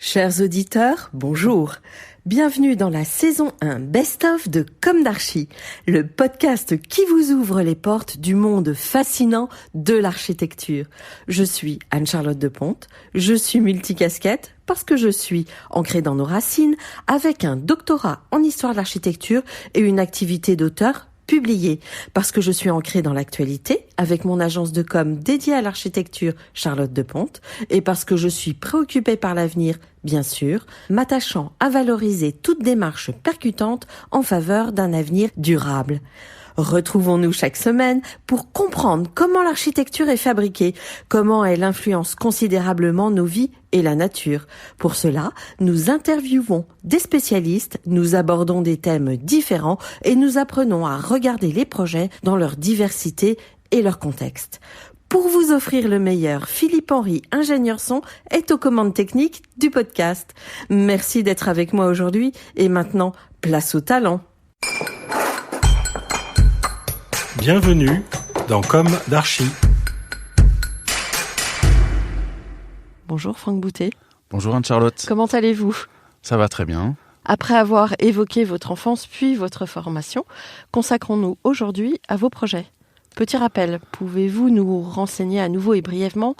Chers auditeurs, bonjour. Bienvenue dans la saison 1 Best-of de Comme d'Archi, le podcast qui vous ouvre les portes du monde fascinant de l'architecture. Je suis Anne-Charlotte Deponte, je suis multicasquette parce que je suis ancrée dans nos racines avec un doctorat en histoire de l'architecture et une activité d'auteur publiée, parce que je suis ancrée dans l'actualité avec mon agence de com dédiée à l'architecture Charlotte Deponte et parce que je suis préoccupée par l'avenir, bien sûr, m'attachant à valoriser toute démarche percutante en faveur d'un avenir durable. Retrouvons-nous chaque semaine pour comprendre comment l'architecture est fabriquée, comment elle influence considérablement nos vies et la nature. Pour cela, nous interviewons des spécialistes, nous abordons des thèmes différents et nous apprenons à regarder les projets dans leur diversité et leur contexte. Pour vous offrir le meilleur, Philippe Henry, ingénieur son, est aux commandes techniques du podcast. Merci d'être avec moi aujourd'hui et maintenant, place au talent. Bienvenue dans Comme d'Archi. Bonjour Franck Boutet. Bonjour Anne-Charlotte. Comment allez-vous ? Ça va très bien. Après avoir évoqué votre enfance puis votre formation, consacrons-nous aujourd'hui à vos projets. Petit rappel, pouvez-vous nous renseigner à nouveau et brièvement,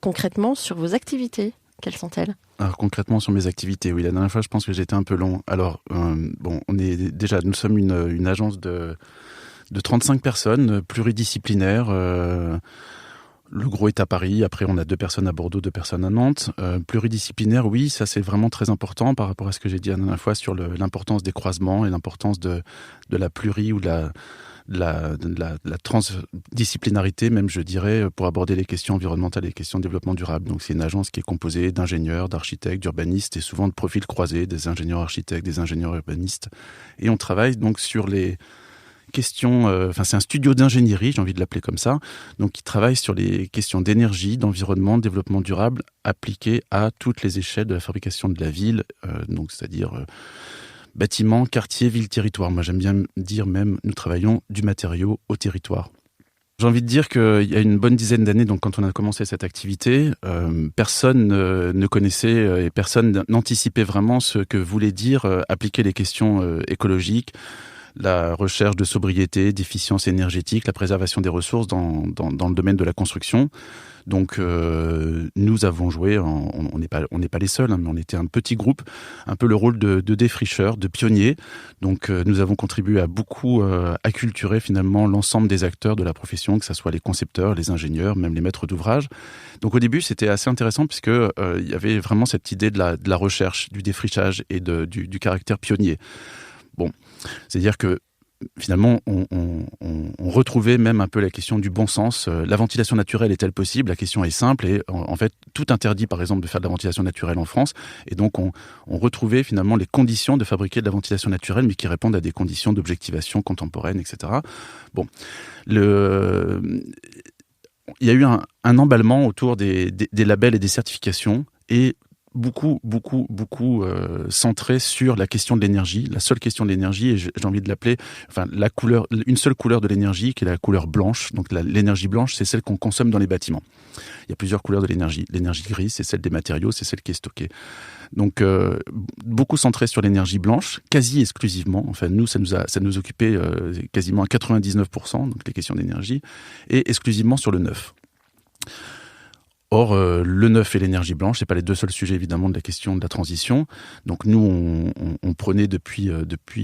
concrètement, sur vos activités ? Quelles sont-elles ? Alors concrètement sur mes activités, oui, la dernière fois je pense que j'étais un peu long. Alors, nous sommes une agence de 35 personnes, pluridisciplinaires. Le gros est à Paris, après on a 2 personnes à Bordeaux, 2 personnes à Nantes. Pluridisciplinaire, oui, ça c'est vraiment très important par rapport à ce que j'ai dit la dernière fois sur l'importance des croisements et l'importance de la ou de la transdisciplinarité, même je dirais, pour aborder les questions environnementales et les questions de développement durable. Donc c'est une agence qui est composée d'ingénieurs, d'architectes, d'urbanistes et souvent de profils croisés, des ingénieurs architectes, des ingénieurs urbanistes. Et on travaille donc sur les questions, c'est un studio d'ingénierie, j'ai envie de l'appeler comme ça, donc qui travaille sur les questions d'énergie, d'environnement, de développement durable appliquées à toutes les échelles de la fabrication de la ville, donc c'est-à-dire bâtiments, quartiers, ville, territoire. Moi j'aime bien dire même, nous travaillons du matériau au territoire. J'ai envie de dire qu'il y a une bonne dizaine d'années, donc quand on a commencé cette activité, personne ne connaissait et personne n'anticipait vraiment ce que voulait dire appliquer les questions écologiques, la recherche de sobriété, d'efficience énergétique, la préservation des ressources dans le domaine de la construction. Donc nous avons joué, on n'est pas les seuls, mais on était un petit groupe, un peu le rôle de défricheurs, de pionniers. Donc nous avons contribué à beaucoup acculturer finalement l'ensemble des acteurs de la profession, que ce soit les concepteurs, les ingénieurs, même les maîtres d'ouvrage. Donc au début c'était assez intéressant puisque il y avait vraiment cette idée de la recherche, du défrichage et du caractère pionnier. Bon, c'est-à-dire que finalement, on retrouvait même un peu la question du bon sens. La ventilation naturelle est-elle possible ? La question est simple et en fait, tout interdit par exemple de faire de la ventilation naturelle en France. Et donc, on retrouvait finalement les conditions de fabriquer de la ventilation naturelle, mais qui répondent à des conditions d'objectivation contemporaine, etc. Bon, il y a eu un emballement autour des labels et des certifications et beaucoup centré sur la question de l'énergie, la seule question de l'énergie, et j'ai envie de l'appeler, une seule couleur de l'énergie, qui est la couleur blanche. Donc l'énergie blanche, c'est celle qu'on consomme dans les bâtiments. Il y a plusieurs couleurs de l'énergie. L'énergie grise, c'est celle des matériaux, c'est celle qui est stockée. Donc beaucoup centré sur l'énergie blanche, quasi exclusivement. Enfin nous, ça nous occupait quasiment à 99%, donc les questions d'énergie, et exclusivement sur le neuf. Or, le neuf et l'énergie blanche, c'est pas les 2 seuls sujets évidemment de la question de la transition. Donc nous, on prenait depuis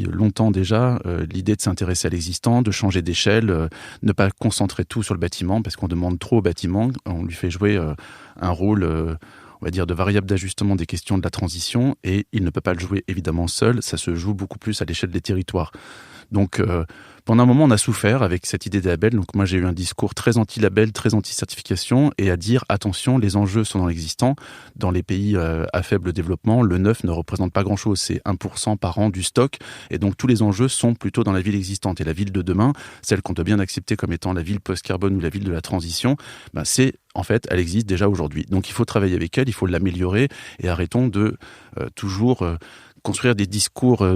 longtemps déjà l'idée de s'intéresser à l'existant, de changer d'échelle, ne pas concentrer tout sur le bâtiment parce qu'on demande trop au bâtiment, on lui fait jouer un rôle, on va dire, de variable d'ajustement des questions de la transition et il ne peut pas le jouer évidemment seul, ça se joue beaucoup plus à l'échelle des territoires. Donc pendant un moment, on a souffert avec cette idée des labels. Donc moi, j'ai eu un discours très anti-label, très anti-certification et à dire, attention, les enjeux sont dans l'existant. Dans les pays à faible développement, le neuf ne représente pas grand-chose. C'est 1% par an du stock. Et donc tous les enjeux sont plutôt dans la ville existante. Et la ville de demain, celle qu'on doit bien accepter comme étant la ville post-carbone ou la ville de la transition, en fait, elle existe déjà aujourd'hui. Donc il faut travailler avec elle, il faut l'améliorer et arrêtons de toujours construire des discours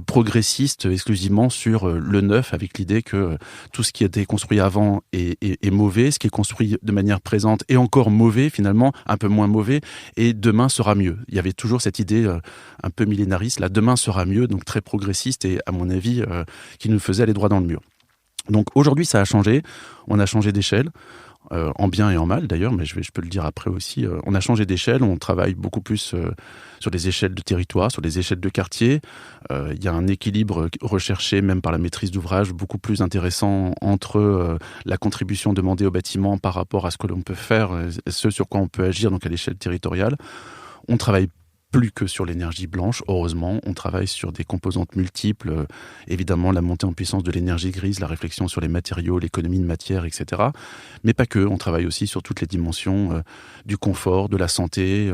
progressistes exclusivement sur le neuf, avec l'idée que tout ce qui a été construit avant est mauvais, ce qui est construit de manière présente est encore mauvais finalement, un peu moins mauvais, et demain sera mieux. Il y avait toujours cette idée un peu millénariste, là, demain sera mieux, donc très progressiste et à mon avis qui nous faisait aller droit dans le mur. Donc aujourd'hui ça a changé, on a changé d'échelle. En bien et en mal d'ailleurs, mais je peux le dire après aussi. On a changé d'échelle, on travaille beaucoup plus sur des échelles de territoire, sur des échelles de quartier. Il y a un équilibre recherché, même par la maîtrise d'ouvrage, beaucoup plus intéressant entre la contribution demandée au bâtiment par rapport à ce que l'on peut faire, ce sur quoi on peut agir, donc à l'échelle territoriale. On travaille plus que sur l'énergie blanche, heureusement. On travaille sur des composantes multiples, évidemment la montée en puissance de l'énergie grise, la réflexion sur les matériaux, l'économie de matière, etc. Mais pas que, on travaille aussi sur toutes les dimensions du confort, de la santé.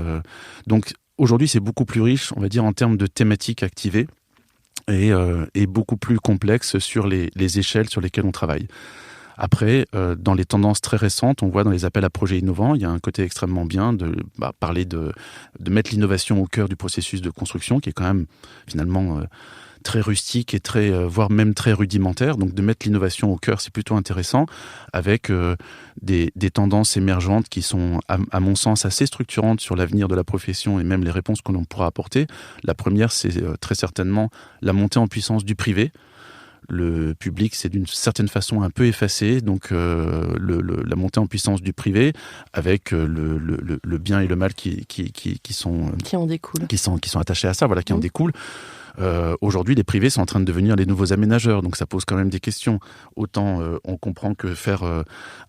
Donc aujourd'hui, c'est beaucoup plus riche, on va dire, en termes de thématiques activées et beaucoup plus complexe sur les échelles sur lesquelles on travaille. Après, dans les tendances très récentes, on voit dans les appels à projets innovants, il y a un côté extrêmement bien de parler de mettre l'innovation au cœur du processus de construction, qui est quand même finalement très rustique et voire même très rudimentaire. Donc de mettre l'innovation au cœur, c'est plutôt intéressant, avec des tendances émergentes qui sont, à mon sens, assez structurantes sur l'avenir de la profession et même les réponses que l'on pourra apporter. La première, c'est très certainement la montée en puissance du privé. Le public, c'est d'une certaine façon un peu effacé, donc la montée en puissance du privé, avec le bien et le mal qui en découlent, qui sont attachés à ça, voilà, qui en découlent. Aujourd'hui, les privés sont en train de devenir les nouveaux aménageurs, donc ça pose quand même des questions. Autant on comprend que faire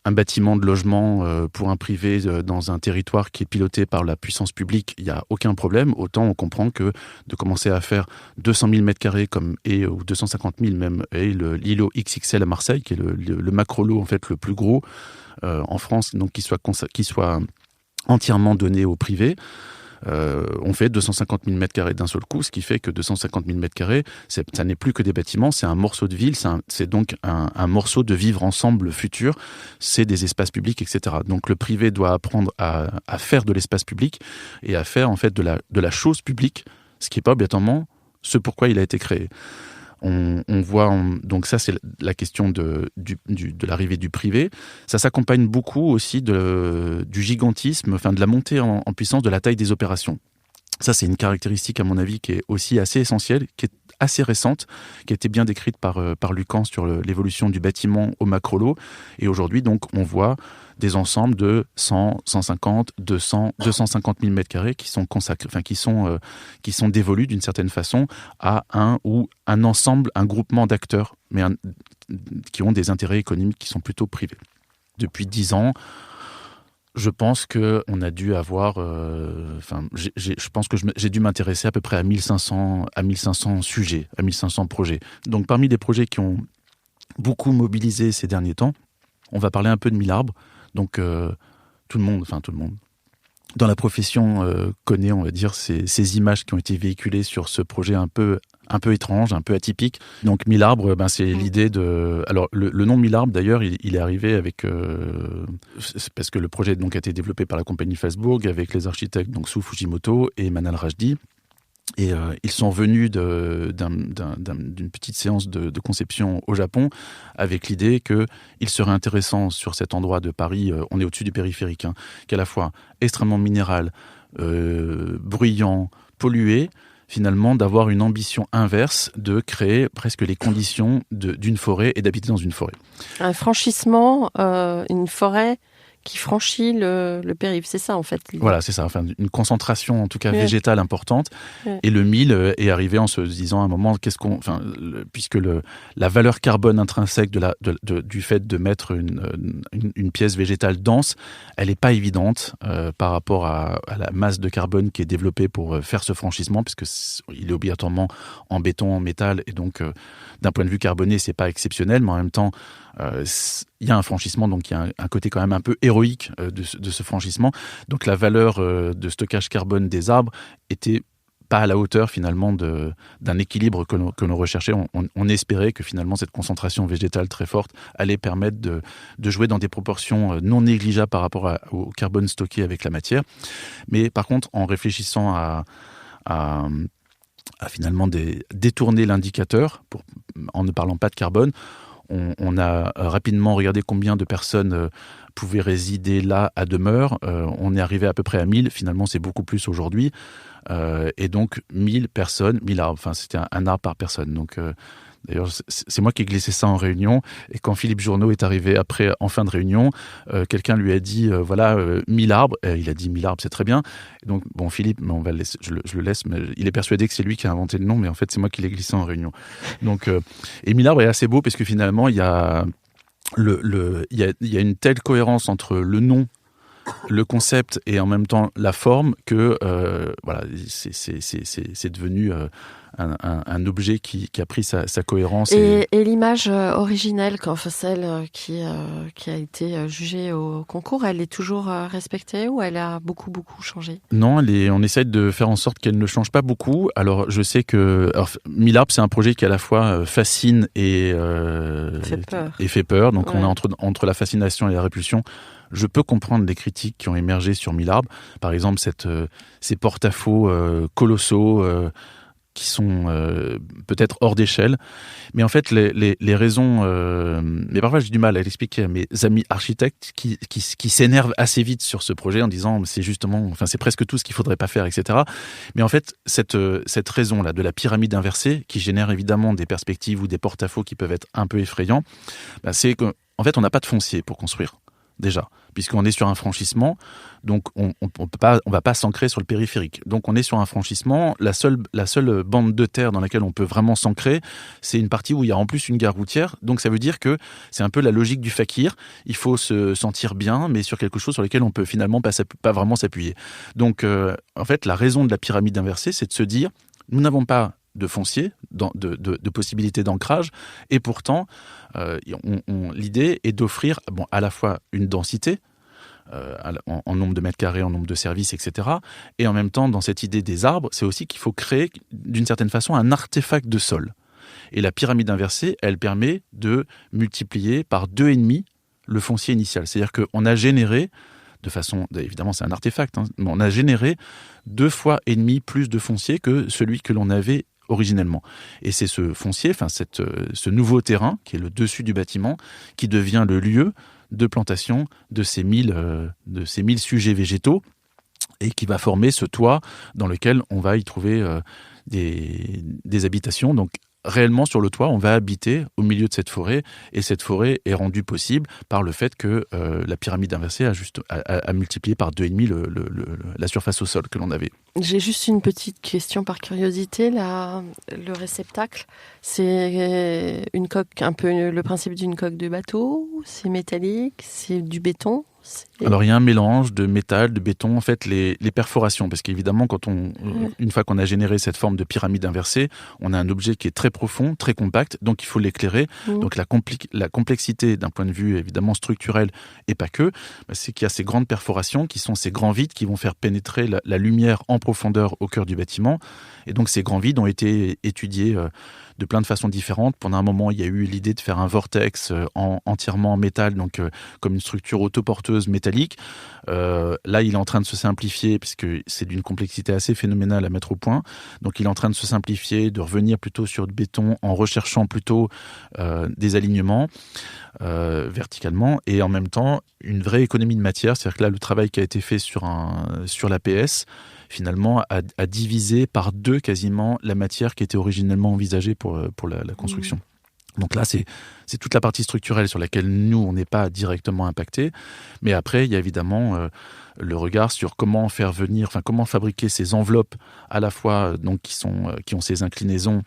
un bâtiment de logement pour un privé dans un territoire qui est piloté par la puissance publique, il n'y a aucun problème. Autant on comprend que de commencer à faire 200 000 m² ou 250 000 même, et l'îlot XXL à Marseille, qui est le macro-lot en fait le plus gros en France, donc qui soit entièrement donné au privé. On fait 250 000 m² d'un seul coup, ce qui fait que 250 000 m², ça n'est plus que des bâtiments, c'est un morceau de ville, c'est donc un morceau de vivre ensemble futur, c'est des espaces publics, etc. Donc le privé doit apprendre à faire de l'espace public et à faire en fait de la chose publique, ce qui n'est pas obligatoirement ce pourquoi il a été créé. On voit, donc ça c'est la question de l'arrivée du privé. Ça s'accompagne beaucoup aussi du gigantisme, enfin de la montée en puissance de la taille des opérations. Ça c'est une caractéristique à mon avis qui est aussi assez essentielle, qui est assez récente, qui a été bien décrite par Lucan sur l'évolution du bâtiment au macro-lot. Et aujourd'hui donc on voit des ensembles de 100, 150, 200, 250 000 m² qui sont consacrés, enfin qui sont dévolus d'une certaine façon à un ensemble, un groupement d'acteurs, mais qui ont des intérêts économiques qui sont plutôt privés. Depuis 10 ans, je pense qu'on a dû avoir, je pense que j'ai dû m'intéresser à peu près à 1500 sujets, à 1500 projets. Donc parmi les projets qui ont beaucoup mobilisé ces derniers temps, on va parler un peu de 1000 arbres. Donc tout le monde, dans la profession connaît, on va dire, ces images qui ont été véhiculées sur ce projet un peu étrange, un peu atypique. Donc 1000 arbres, c'est l'idée de... Alors le nom 1000 arbres d'ailleurs, il est arrivé avec... c'est parce que le projet donc, a été développé par la compagnie Fasbourg avec les architectes donc Sou Fujimoto et Manal Rajdi. Et ils sont venus d'une petite séance de conception au Japon avec l'idée qu'il serait intéressant sur cet endroit de Paris, on est au-dessus du périphérique, qui est à la fois extrêmement minéral, bruyant, pollué, finalement d'avoir une ambition inverse de créer presque les conditions d'une forêt et d'habiter dans une forêt. Un franchissement, une forêt qui franchit le périph', c'est ça en fait. Voilà, c'est ça, enfin une concentration en tout cas végétale importante. Et le 1000 est arrivé en se disant à un moment, puisque la valeur carbone intrinsèque du fait de mettre une pièce végétale dense, elle n'est pas évidente par rapport à la masse de carbone qui est développée pour faire ce franchissement, puisque il est obligatoirement en béton, en métal, et donc d'un point de vue carboné, c'est pas exceptionnel, mais en même temps, il y a un franchissement, donc il y a un côté quand même un peu héroïque de ce franchissement. Donc la valeur de stockage carbone des arbres était pas à la hauteur finalement d'un équilibre que l'on recherchait. On espérait que finalement cette concentration végétale très forte allait permettre de jouer dans des proportions non négligeables par rapport au carbone stocké avec la matière. Mais par contre, en réfléchissant à finalement détourné l'indicateur en ne parlant pas de carbone. On a rapidement regardé combien de personnes pouvaient résider là à demeure. On est arrivé à peu près à 1000. Finalement, c'est beaucoup plus aujourd'hui. Et donc, 1000 personnes, 1000 arbres. Enfin, c'était un arbre par personne. Donc, d'ailleurs, c'est moi qui ai glissé ça en réunion. Et quand Philippe Journeau est arrivé après, en fin de réunion, quelqu'un lui a dit, 1000 arbres. Il a dit 1000 arbres, c'est très bien. Et donc, bon, Philippe, on va le laisser, je le laisse, mais il est persuadé que c'est lui qui a inventé le nom, mais en fait, c'est moi qui l'ai glissé en réunion. Donc, et 1000 arbres est assez beau parce que finalement, il y a une telle cohérence entre le nom, le concept et en même temps la forme que c'est devenu un objet qui a pris sa cohérence. Et l'image originelle, celle qui a été jugée au concours, elle est toujours respectée ou elle a beaucoup changé? Non, on essaie de faire en sorte qu'elle ne change pas beaucoup. Alors je sais que 1000 arbres, c'est un projet qui à la fois fascine et fait peur. Donc on est entre la fascination et la répulsion. Je peux comprendre les critiques qui ont émergé sur 1000 arbres. Par exemple, ces porte-à-faux colossaux qui sont peut-être hors d'échelle. Mais en fait, les raisons... mais parfois, j'ai du mal à l'expliquer à mes amis architectes qui s'énervent assez vite sur ce projet en disant c'est presque tout ce qu'il ne faudrait pas faire, etc. Mais en fait, cette raison-là de la pyramide inversée, qui génère évidemment des perspectives ou des porte-à-faux qui peuvent être un peu effrayants, c'est qu'en fait, on n'a pas de foncier pour construire. Déjà, puisqu'on est sur un franchissement, donc on va pas s'ancrer sur le périphérique. Donc on est sur un franchissement. La seule bande de terre dans laquelle on peut vraiment s'ancrer, c'est une partie où il y a en plus une gare routière. Donc ça veut dire que c'est un peu la logique du fakir. Il faut se sentir bien, mais sur quelque chose sur lequel on peut finalement pas vraiment s'appuyer. Donc en fait, la raison de la pyramide inversée, c'est de se dire, nous n'avons pas de foncier, de possibilités d'ancrage, et pourtant l'idée est d'offrir à la fois une densité en nombre de mètres carrés, en nombre de services, etc. Et en même temps, dans cette idée des arbres, c'est aussi qu'il faut créer d'une certaine façon un artefact de sol. Et la pyramide inversée, elle permet de multiplier par 2,5 le foncier initial. C'est-à-dire qu'on a généré, de façon, évidemment c'est un artefact, mais on a généré 2,5 fois plus de foncier que celui que l'on avait originellement. Et c'est ce foncier, ce nouveau terrain, qui est le dessus du bâtiment, qui devient le lieu de plantation de ces 1000 sujets végétaux et qui va former ce toit dans lequel on va y trouver des habitations. Donc, réellement, sur le toit, on va habiter au milieu de cette forêt, et cette forêt est rendue possible par le fait que la pyramide inversée a multiplié par 2,5 la surface au sol que l'on avait. J'ai juste une petite question par curiosité. Le réceptacle, c'est une coque, un peu le principe d'une coque de bateau? C'est métallique? C'est du béton? Alors il y a un mélange de métal, de béton, en fait les perforations, parce qu'évidemment une fois qu'on a généré cette forme de pyramide inversée, on a un objet qui est très profond, très compact, donc il faut l'éclairer. Donc la complexité d'un point de vue évidemment structurel et pas que, c'est qu'il y a ces grandes perforations qui sont ces grands vides qui vont faire pénétrer la lumière en profondeur au cœur du bâtiment, et donc ces grands vides ont été étudiés de plein de façons différentes. Pendant un moment, il y a eu l'idée de faire un vortex entièrement en métal, donc comme une structure autoporteuse métallique. Là, il est en train de se simplifier, puisque c'est d'une complexité assez phénoménale à mettre au point. Donc, il est en train de se simplifier, de revenir plutôt sur du béton en recherchant plutôt des alignements verticalement, et en même temps, une vraie économie de matière. C'est-à-dire que là, le travail qui a été fait sur l'APS, finalement, a divisé par 2 quasiment la matière qui était originellement envisagée pour la construction. Donc là, c'est toute la partie structurelle sur laquelle nous, on n'est pas directement impacté. Mais après, il y a évidemment le regard sur comment comment fabriquer ces enveloppes à la fois donc qui ont ces inclinaisons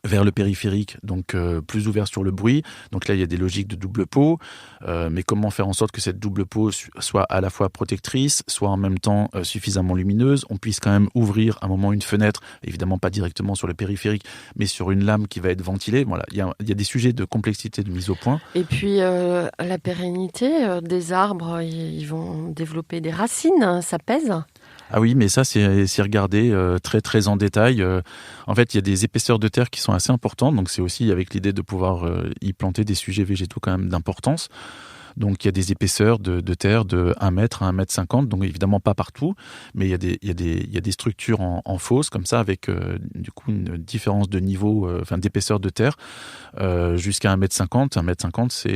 vers le périphérique, donc plus ouvert sur le bruit. Donc là, il y a des logiques de double pot, mais comment faire en sorte que cette double pot soit à la fois protectrice, soit en même temps suffisamment lumineuse, on puisse quand même ouvrir à un moment une fenêtre, évidemment pas directement sur le périphérique, mais sur une lame qui va être ventilée. Voilà, il y a des sujets de complexité de mise au point. Et puis la pérennité des arbres, ils vont développer des racines, ça pèse? Ah oui, mais ça, c'est regardé très très en détail. En fait, il y a des épaisseurs de terre qui sont assez importantes, donc c'est aussi avec l'idée de pouvoir y planter des sujets végétaux quand même d'importance. Donc il y a des épaisseurs de terre de 1 mètre à 1 mètre 50, donc évidemment pas partout, mais il y a des structures en fosse comme ça avec du coup une différence de niveau, d'épaisseur de terre jusqu'à 1 mètre 50. 1 mètre 50,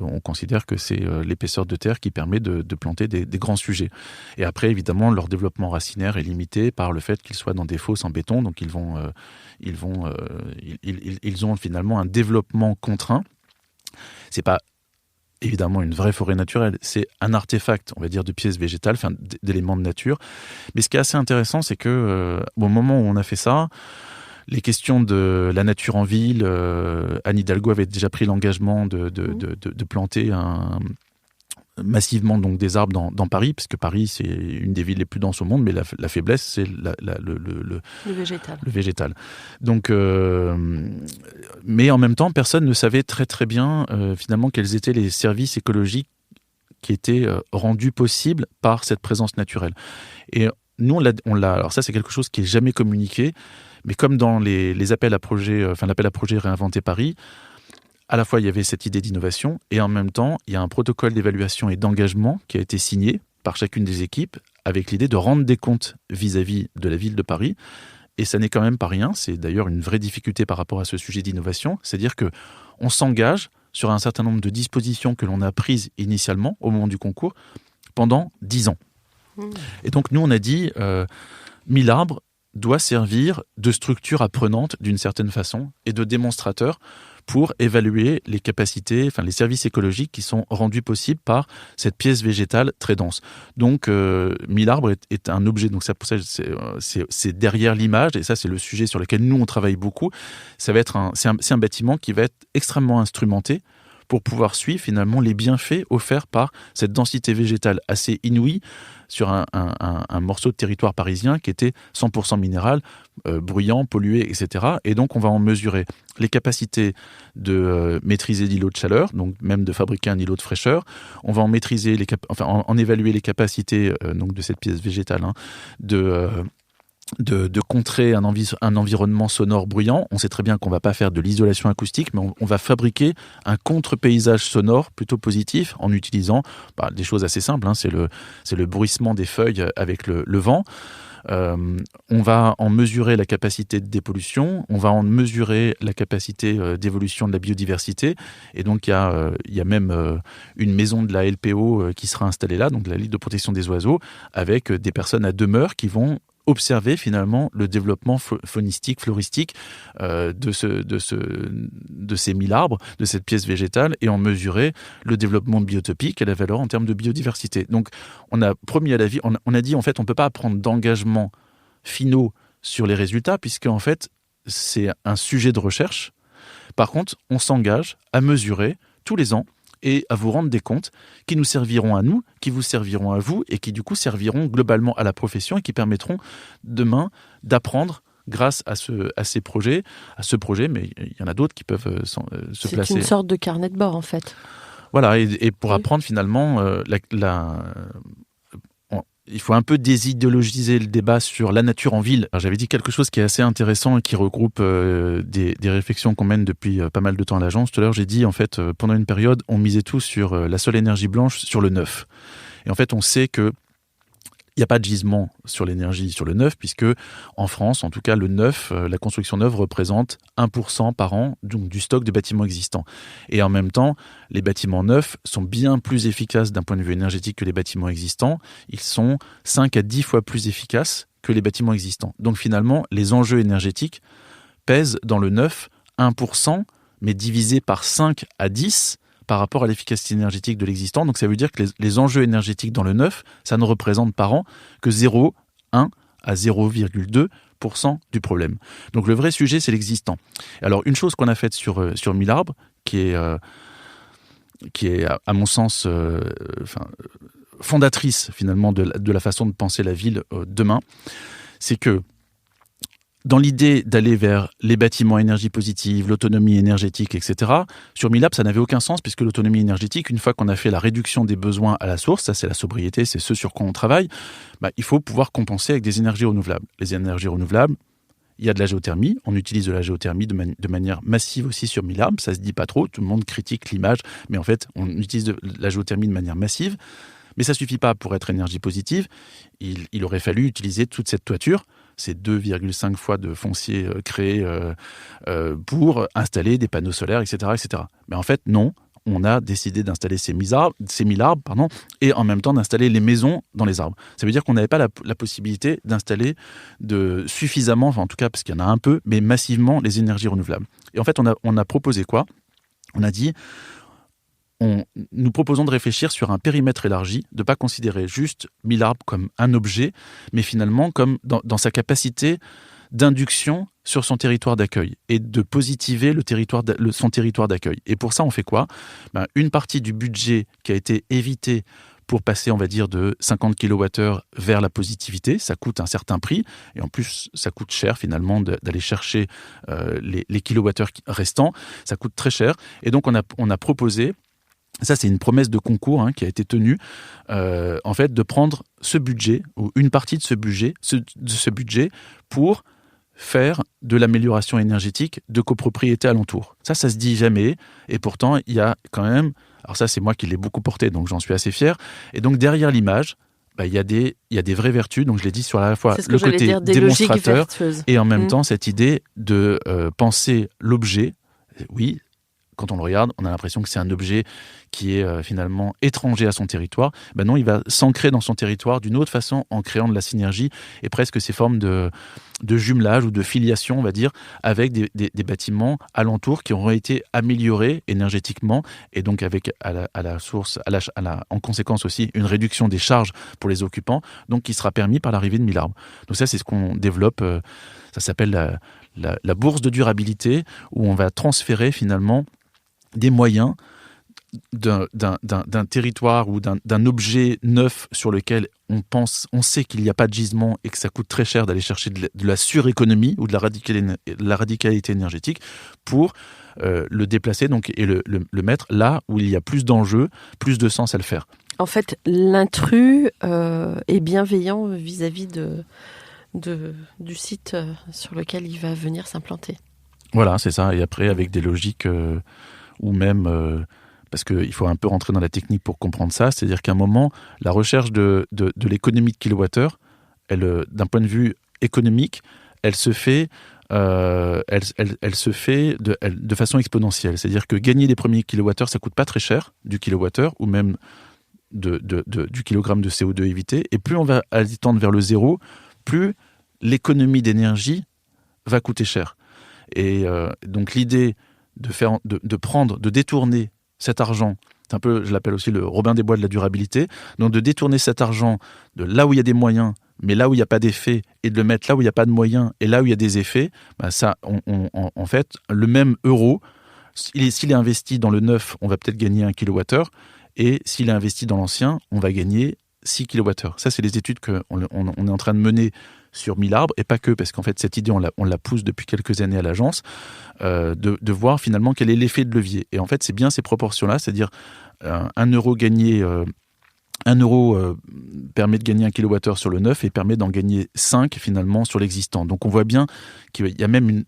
on considère que c'est l'épaisseur de terre qui permet de planter des grands sujets. Et après évidemment leur développement racinaire est limité par le fait qu'ils soient dans des fosses en béton, donc ils ont finalement un développement contraint. C'est pas évidemment une vraie forêt naturelle, c'est un artefact, on va dire, de pièces végétales, d'éléments de nature. Mais ce qui est assez intéressant, c'est que au moment où on a fait ça, les questions de la nature en ville, Anne Hidalgo avait déjà pris l'engagement de planter massivement donc des arbres dans Paris, parce que Paris c'est une des villes les plus denses au monde, mais la faiblesse c'est le végétal. Donc, mais en même temps, personne ne savait très très bien finalement quels étaient les services écologiques qui étaient rendus possibles par cette présence naturelle. Et nous on l'a. Alors ça c'est quelque chose qui est jamais communiqué, mais comme dans les appels à projets, l'appel à projet Réinventer Paris. À la fois, il y avait cette idée d'innovation et en même temps, il y a un protocole d'évaluation et d'engagement qui a été signé par chacune des équipes avec l'idée de rendre des comptes vis-à-vis de la ville de Paris. Et ça n'est quand même pas rien. C'est d'ailleurs une vraie difficulté par rapport à ce sujet d'innovation. C'est-à-dire qu'on s'engage sur un certain nombre de dispositions que l'on a prises initialement au moment du concours pendant 10 ans. Et donc, nous, on a dit 1000 arbres doit servir de structure apprenante d'une certaine façon et de démonstrateur pour évaluer les capacités, les services écologiques qui sont rendus possibles par cette pièce végétale très dense. Donc, 1000 arbres est un objet, donc ça, pour ça, c'est derrière l'image, et ça, c'est le sujet sur lequel nous, on travaille beaucoup. Ça va être c'est un bâtiment qui va être extrêmement instrumenté pour pouvoir suivre finalement les bienfaits offerts par cette densité végétale assez inouïe sur un morceau de territoire parisien qui était 100% minéral, bruyant, pollué, etc. Et donc, on va en mesurer les capacités de maîtriser l'îlot de chaleur, donc même de fabriquer un îlot de fraîcheur. On va en maîtriser en évaluer les capacités donc de cette pièce végétale de contrer un environnement sonore bruyant. On sait très bien qu'on ne va pas faire de l'isolation acoustique, mais on va fabriquer un contre-paysage sonore plutôt positif en utilisant des choses assez simples. C'est le bruissement des feuilles avec le vent. On va en mesurer la capacité de dépollution, on va en mesurer la capacité d'évolution de la biodiversité, et donc il y a même une maison de la LPO qui sera installée là, donc la Ligue de protection des oiseaux, avec des personnes à demeure qui vont observer finalement le développement faunistique, floristique de ces 1000 arbres, de cette pièce végétale, et en mesurer le développement biotopique et la valeur en termes de biodiversité. Donc on a promis à la vie, on a dit en fait on ne peut pas prendre d'engagement finaux sur les résultats, puisque en fait c'est un sujet de recherche. Par contre, on s'engage à mesurer tous les ans et à vous rendre des comptes qui nous serviront à nous, qui vous serviront à vous, et qui du coup serviront globalement à la profession et qui permettront demain d'apprendre grâce à ce projet, mais il y en a d'autres qui peuvent se placer. C'est une sorte de carnet de bord en fait. Voilà, et pour apprendre finalement il faut un peu désidéologiser le débat sur la nature en ville. Alors, j'avais dit quelque chose qui est assez intéressant et qui regroupe des réflexions qu'on mène depuis pas mal de temps à l'agence. Tout à l'heure, j'ai dit, en fait, pendant une période, on misait tous sur la seule énergie blanche, sur le neuf. Et en fait, on sait que il n'y a pas de gisement sur l'énergie sur le neuf, puisque en France, en tout cas, le neuf, la construction neuve représente 1% par an donc, du stock de bâtiments existants. Et en même temps, les bâtiments neufs sont bien plus efficaces d'un point de vue énergétique que les bâtiments existants. Ils sont 5 à 10 fois plus efficaces que les bâtiments existants. Donc finalement, les enjeux énergétiques pèsent dans le neuf 1%, mais divisé par 5 à 10 par rapport à l'efficacité énergétique de l'existant. Donc ça veut dire que les enjeux énergétiques dans le neuf, ça ne représente par an que 0,1 à 0,2% du problème. Donc le vrai sujet, c'est l'existant. Alors une chose qu'on a faite sur 1000 arbres, qui est à mon sens fondatrice finalement de la façon de penser la ville demain, c'est que dans l'idée d'aller vers les bâtiments à énergie positive, l'autonomie énergétique, etc., sur 1000 arbres, ça n'avait aucun sens, puisque l'autonomie énergétique, une fois qu'on a fait la réduction des besoins à la source, ça c'est la sobriété, c'est ce sur quoi on travaille, il faut pouvoir compenser avec des énergies renouvelables. Les énergies renouvelables, il y a de la géothermie. On utilise de la géothermie de manière massive aussi sur 1000 arbres. Ça se dit pas trop. Tout le monde critique l'image, mais en fait, on utilise de la géothermie de manière massive. Mais ça suffit pas pour être énergie positive. Il aurait fallu utiliser toute cette toiture, ces 2,5 fois de foncier créé pour installer des panneaux solaires, etc., etc. Mais en fait, non. On a décidé d'installer ces 1000 arbres, et en même temps d'installer les maisons dans les arbres. Ça veut dire qu'on n'avait pas la possibilité d'installer suffisamment, enfin en tout cas parce qu'il y en a un peu, mais massivement les énergies renouvelables. Et en fait, on a proposé quoi ? On a dit, nous proposons de réfléchir sur un périmètre élargi, de ne pas considérer juste 1000 arbres comme un objet, mais finalement comme dans sa capacité d'induction sur son territoire d'accueil et de positiver son territoire d'accueil. Et pour ça, on fait quoi ? Une partie du budget qui a été évité pour passer, on va dire, de 50 kWh vers la positivité, ça coûte un certain prix, et en plus, ça coûte cher finalement d'aller chercher les kilowattheures restants, ça coûte très cher. Et donc, on a proposé, ça c'est une promesse de concours qui a été tenue, en fait, de prendre ce budget, ou une partie de ce budget pour faire de l'amélioration énergétique de copropriétés alentour. Ça se dit jamais, et pourtant, il y a quand même, alors ça c'est moi qui l'ai beaucoup porté, donc j'en suis assez fier, et donc derrière l'image, il y a des vraies vertus, donc je l'ai dit sur à la fois le côté démonstrateur, et en même temps cette idée de penser l'objet, oui, quand on le regarde, on a l'impression que c'est un objet qui est finalement étranger à son territoire. Non, il va s'ancrer dans son territoire d'une autre façon en créant de la synergie et presque ces formes de jumelage ou de filiation, on va dire, avec des bâtiments alentours qui auront été améliorés énergétiquement et donc avec à la source, en conséquence aussi une réduction des charges pour les occupants, donc qui sera permis par l'arrivée de 1000 arbres. Donc ça, c'est ce qu'on développe, ça s'appelle la bourse de durabilité, où on va transférer finalement des moyens d'un territoire ou d'un objet neuf sur lequel on sait qu'il n'y a pas de gisement et que ça coûte très cher d'aller chercher de la suréconomie ou de la radicalité énergétique pour le déplacer donc, et le mettre là où il y a plus d'enjeux, plus de sens à le faire. En fait, l'intrus est bienveillant vis-à-vis du site sur lequel il va venir s'implanter. Voilà, c'est ça. Et après, avec des logiques ou même... parce qu'il faut un peu rentrer dans la technique pour comprendre ça, c'est-à-dire qu'à un moment, la recherche de l'économie de kilowattheure, d'un point de vue économique, elle se fait de façon exponentielle. C'est-à-dire que gagner les premiers kilowattheures, ça coûte pas très cher du kilowattheure, ou même du kilogramme de CO2 évité, et plus on va aller tendre vers le zéro, plus l'économie d'énergie va coûter cher. Et donc l'idée de détourner cet argent, c'est un peu, je l'appelle aussi le Robin des Bois de la durabilité, donc de détourner cet argent de là où il y a des moyens, mais là où il n'y a pas d'effet, et de le mettre là où il n'y a pas de moyens, et là où il y a des effets, ça, en fait, le même euro, s'il est investi dans le neuf, on va peut-être gagner 1 kWh, et s'il est investi dans l'ancien, on va gagner 6 kWh. Ça, c'est les études qu'on est en train de mener sur 1000 arbres, et pas que, parce qu'en fait, cette idée, on la pousse depuis quelques années à l'agence, de voir finalement quel est l'effet de levier. Et en fait, c'est bien ces proportions-là, c'est-à-dire 1 euro gagné, 1 euro permet de gagner 1 kWh sur le neuf et permet d'en gagner 5 finalement sur l'existant. Donc on voit bien qu'il y a même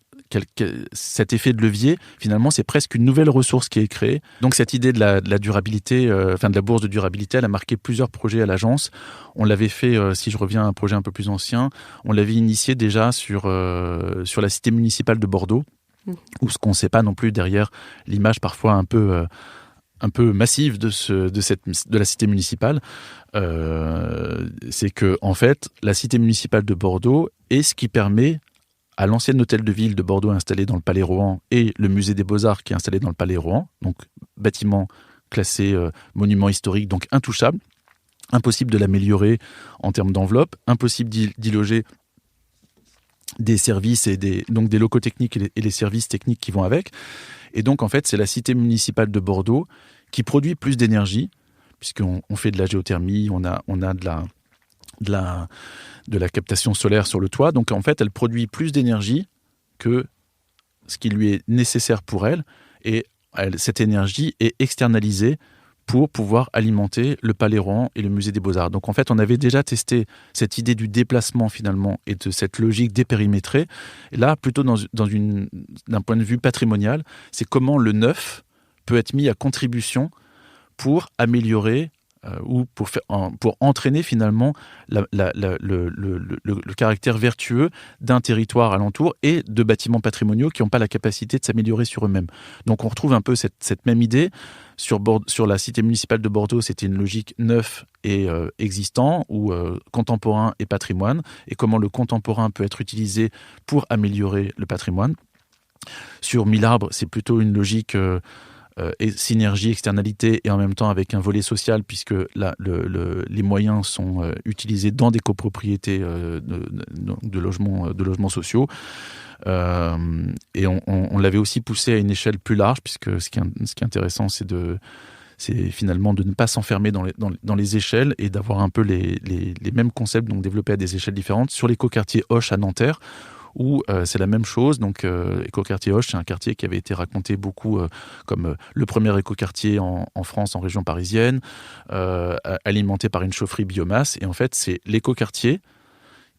cet effet de levier, finalement, c'est presque une nouvelle ressource qui est créée. Donc cette idée de la durabilité, de la bourse de durabilité, elle a marqué plusieurs projets à l'agence. On l'avait fait, si je reviens à un projet un peu plus ancien, on l'avait initié déjà sur la cité municipale de Bordeaux, où ce qu'on ne sait pas non plus derrière l'image parfois un peu massive de la cité municipale, c'est que en fait, la cité municipale de Bordeaux est ce qui permet à l'ancien hôtel de ville de Bordeaux installé dans le Palais Rohan et le musée des Beaux-Arts qui est installé dans le Palais Rohan, donc bâtiment classé monument historique, donc intouchable, impossible de l'améliorer en termes d'enveloppe, impossible d'y loger des services et donc des locaux techniques et les services techniques qui vont avec. Et donc en fait, c'est la cité municipale de Bordeaux qui produit plus d'énergie, puisqu'on fait de la géothermie, on a de la captation solaire sur le toit. Donc en fait, elle produit plus d'énergie que ce qui lui est nécessaire pour elle. Et cette énergie est externalisée pour pouvoir alimenter le Palais Rohan et le Musée des Beaux-Arts. Donc en fait, on avait déjà testé cette idée du déplacement finalement et de cette logique dépérimétrée. Et là, plutôt d'un point de vue patrimonial, c'est comment le neuf peut être mis à contribution pour améliorer ou pour entraîner finalement le caractère vertueux d'un territoire alentour et de bâtiments patrimoniaux qui n'ont pas la capacité de s'améliorer sur eux-mêmes. Donc on retrouve un peu cette même idée. Sur la cité municipale de Bordeaux, c'était une logique neuf et existant, ou contemporain et patrimoine, et comment le contemporain peut être utilisé pour améliorer le patrimoine. Sur Mille-Arbres, c'est plutôt une logique et synergie, externalité, et en même temps avec un volet social, puisque les moyens sont utilisés dans des copropriétés de logements sociaux. Et on l'avait aussi poussé à une échelle plus large, puisque ce qui est intéressant, c'est finalement de ne pas s'enfermer dans les échelles et d'avoir un peu les mêmes concepts, donc développés à des échelles différentes. Sur l'écoquartier Hoche à Nanterre, où c'est la même chose. Donc, écoquartier Hoche, c'est un quartier qui avait été raconté beaucoup comme le premier écoquartier en France, en région parisienne, alimenté par une chaufferie biomasse. Et en fait, c'est l'écoquartier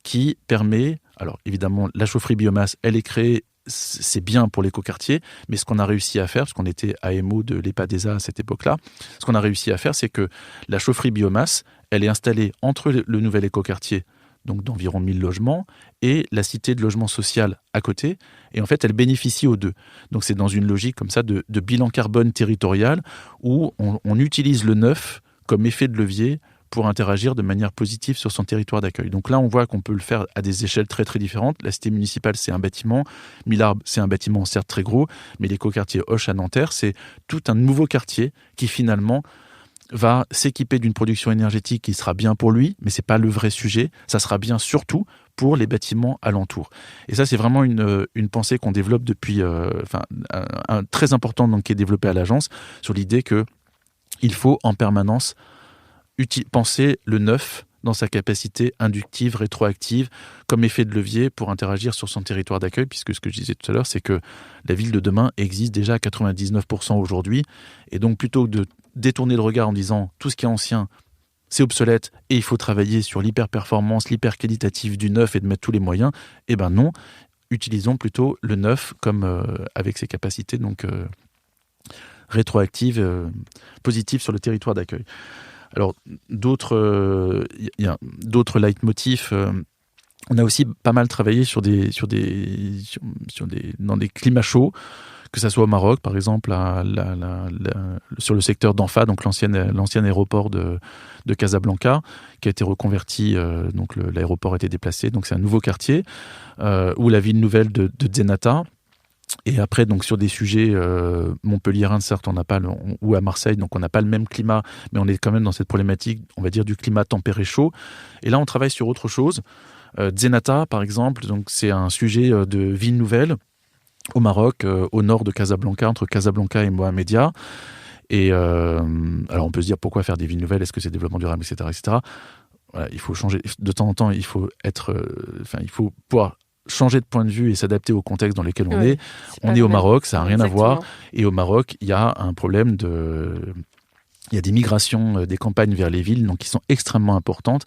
qui permet... Alors, évidemment, la chaufferie biomasse, elle est créée, c'est bien pour l'écoquartier, mais ce qu'on a réussi à faire, parce qu'on était AMO de l'EPADESA à cette époque-là, ce qu'on a réussi à faire, c'est que la chaufferie biomasse, elle est installée entre le nouvel écoquartier, donc d'environ 1000 logements, et la cité de logement social à côté. Et en fait, elle bénéficie aux deux. Donc c'est dans une logique comme ça de bilan carbone territorial, où on utilise le neuf comme effet de levier pour interagir de manière positive sur son territoire d'accueil. Donc là, on voit qu'on peut le faire à des échelles très très différentes. La cité municipale, c'est un bâtiment. Mille-Arbres, c'est un bâtiment certes très gros, mais l'écoquartier Hoche à Nanterre, c'est tout un nouveau quartier qui finalement va s'équiper d'une production énergétique qui sera bien pour lui, mais c'est pas le vrai sujet. Ça sera bien surtout pour les bâtiments alentours. Et ça, c'est vraiment une pensée qu'on développe depuis, très importante, donc qui est développée à l'agence, sur l'idée que il faut en permanence penser le neuf dans sa capacité inductive, rétroactive, comme effet de levier pour interagir sur son territoire d'accueil, puisque ce que je disais tout à l'heure, c'est que la ville de demain existe déjà à 99% aujourd'hui, et donc plutôt que de détourner le regard en disant tout ce qui est ancien, c'est obsolète, et il faut travailler sur l'hyper-performance, l'hyper-qualitatif du neuf et de mettre tous les moyens, eh ben non, utilisons plutôt le neuf comme avec ses capacités donc rétroactives, positives sur le territoire d'accueil. Alors, d'autres leitmotifs. On a aussi pas mal travaillé dans des climats chauds, que ça soit au Maroc, par exemple, sur le secteur d'Anfa, donc l'ancien aéroport de Casablanca, qui a été reconverti, donc l'aéroport a été déplacé, donc c'est un nouveau quartier, ou la ville nouvelle de Zenata. Et après, donc sur des sujets montpelliérains, certes, ou à Marseille, donc on n'a pas le même climat, mais on est quand même dans cette problématique, on va dire, du climat tempéré chaud. Et là, on travaille sur autre chose. Zenata, par exemple, donc c'est un sujet de ville nouvelle au Maroc, au nord de Casablanca, entre Casablanca et Mohamedia. Et alors, on peut se dire pourquoi faire des villes nouvelles, est-ce que c'est développement durable, etc., etc. Voilà, il faut changer de temps en temps. Il faut pouvoir changer de point de vue et s'adapter au contexte dans lequel on est. On est au Maroc, ça n'a rien à voir. Et au Maroc, il y a un problème il y a des migrations des campagnes vers les villes, donc qui sont extrêmement importantes.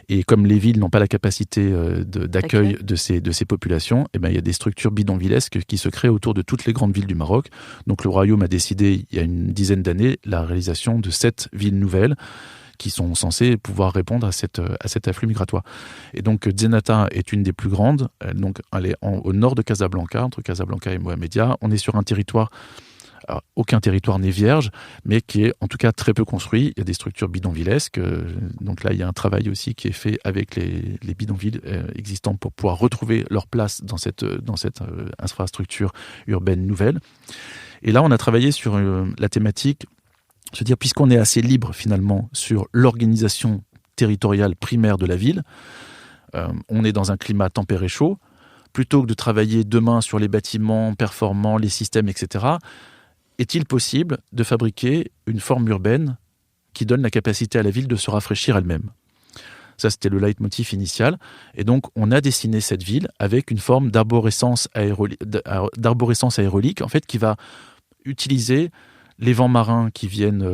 Et comme les villes n'ont pas la capacité d'accueil de ces populations, eh ben, il y a des structures bidonvillesques qui se créent autour de toutes les grandes villes du Maroc. Donc le Royaume a décidé, il y a une dizaine d'années, la réalisation de 7 villes nouvelles qui sont censées pouvoir répondre à cet afflux migratoire. Et donc Zenata est une des plus grandes. Donc elle est au nord de Casablanca, entre Casablanca et Mohamedia. On est sur un territoire... Alors, aucun territoire n'est vierge, mais qui est en tout cas très peu construit. Il y a des structures bidonvillesques. Donc là, il y a un travail aussi qui est fait avec les bidonvilles existants pour pouvoir retrouver leur place dans cette infrastructure urbaine nouvelle. Et là, on a travaillé sur la thématique, se dire, puisqu'on est assez libre finalement sur l'organisation territoriale primaire de la ville, on est dans un climat tempéré chaud, plutôt que de travailler demain sur les bâtiments performants, les systèmes, etc., est-il possible de fabriquer une forme urbaine qui donne la capacité à la ville de se rafraîchir elle-même ? Ça, c'était le leitmotiv initial. Et donc, on a dessiné cette ville avec une forme d'arborescence aérolique, en fait, qui va utiliser les vents marins qui viennent,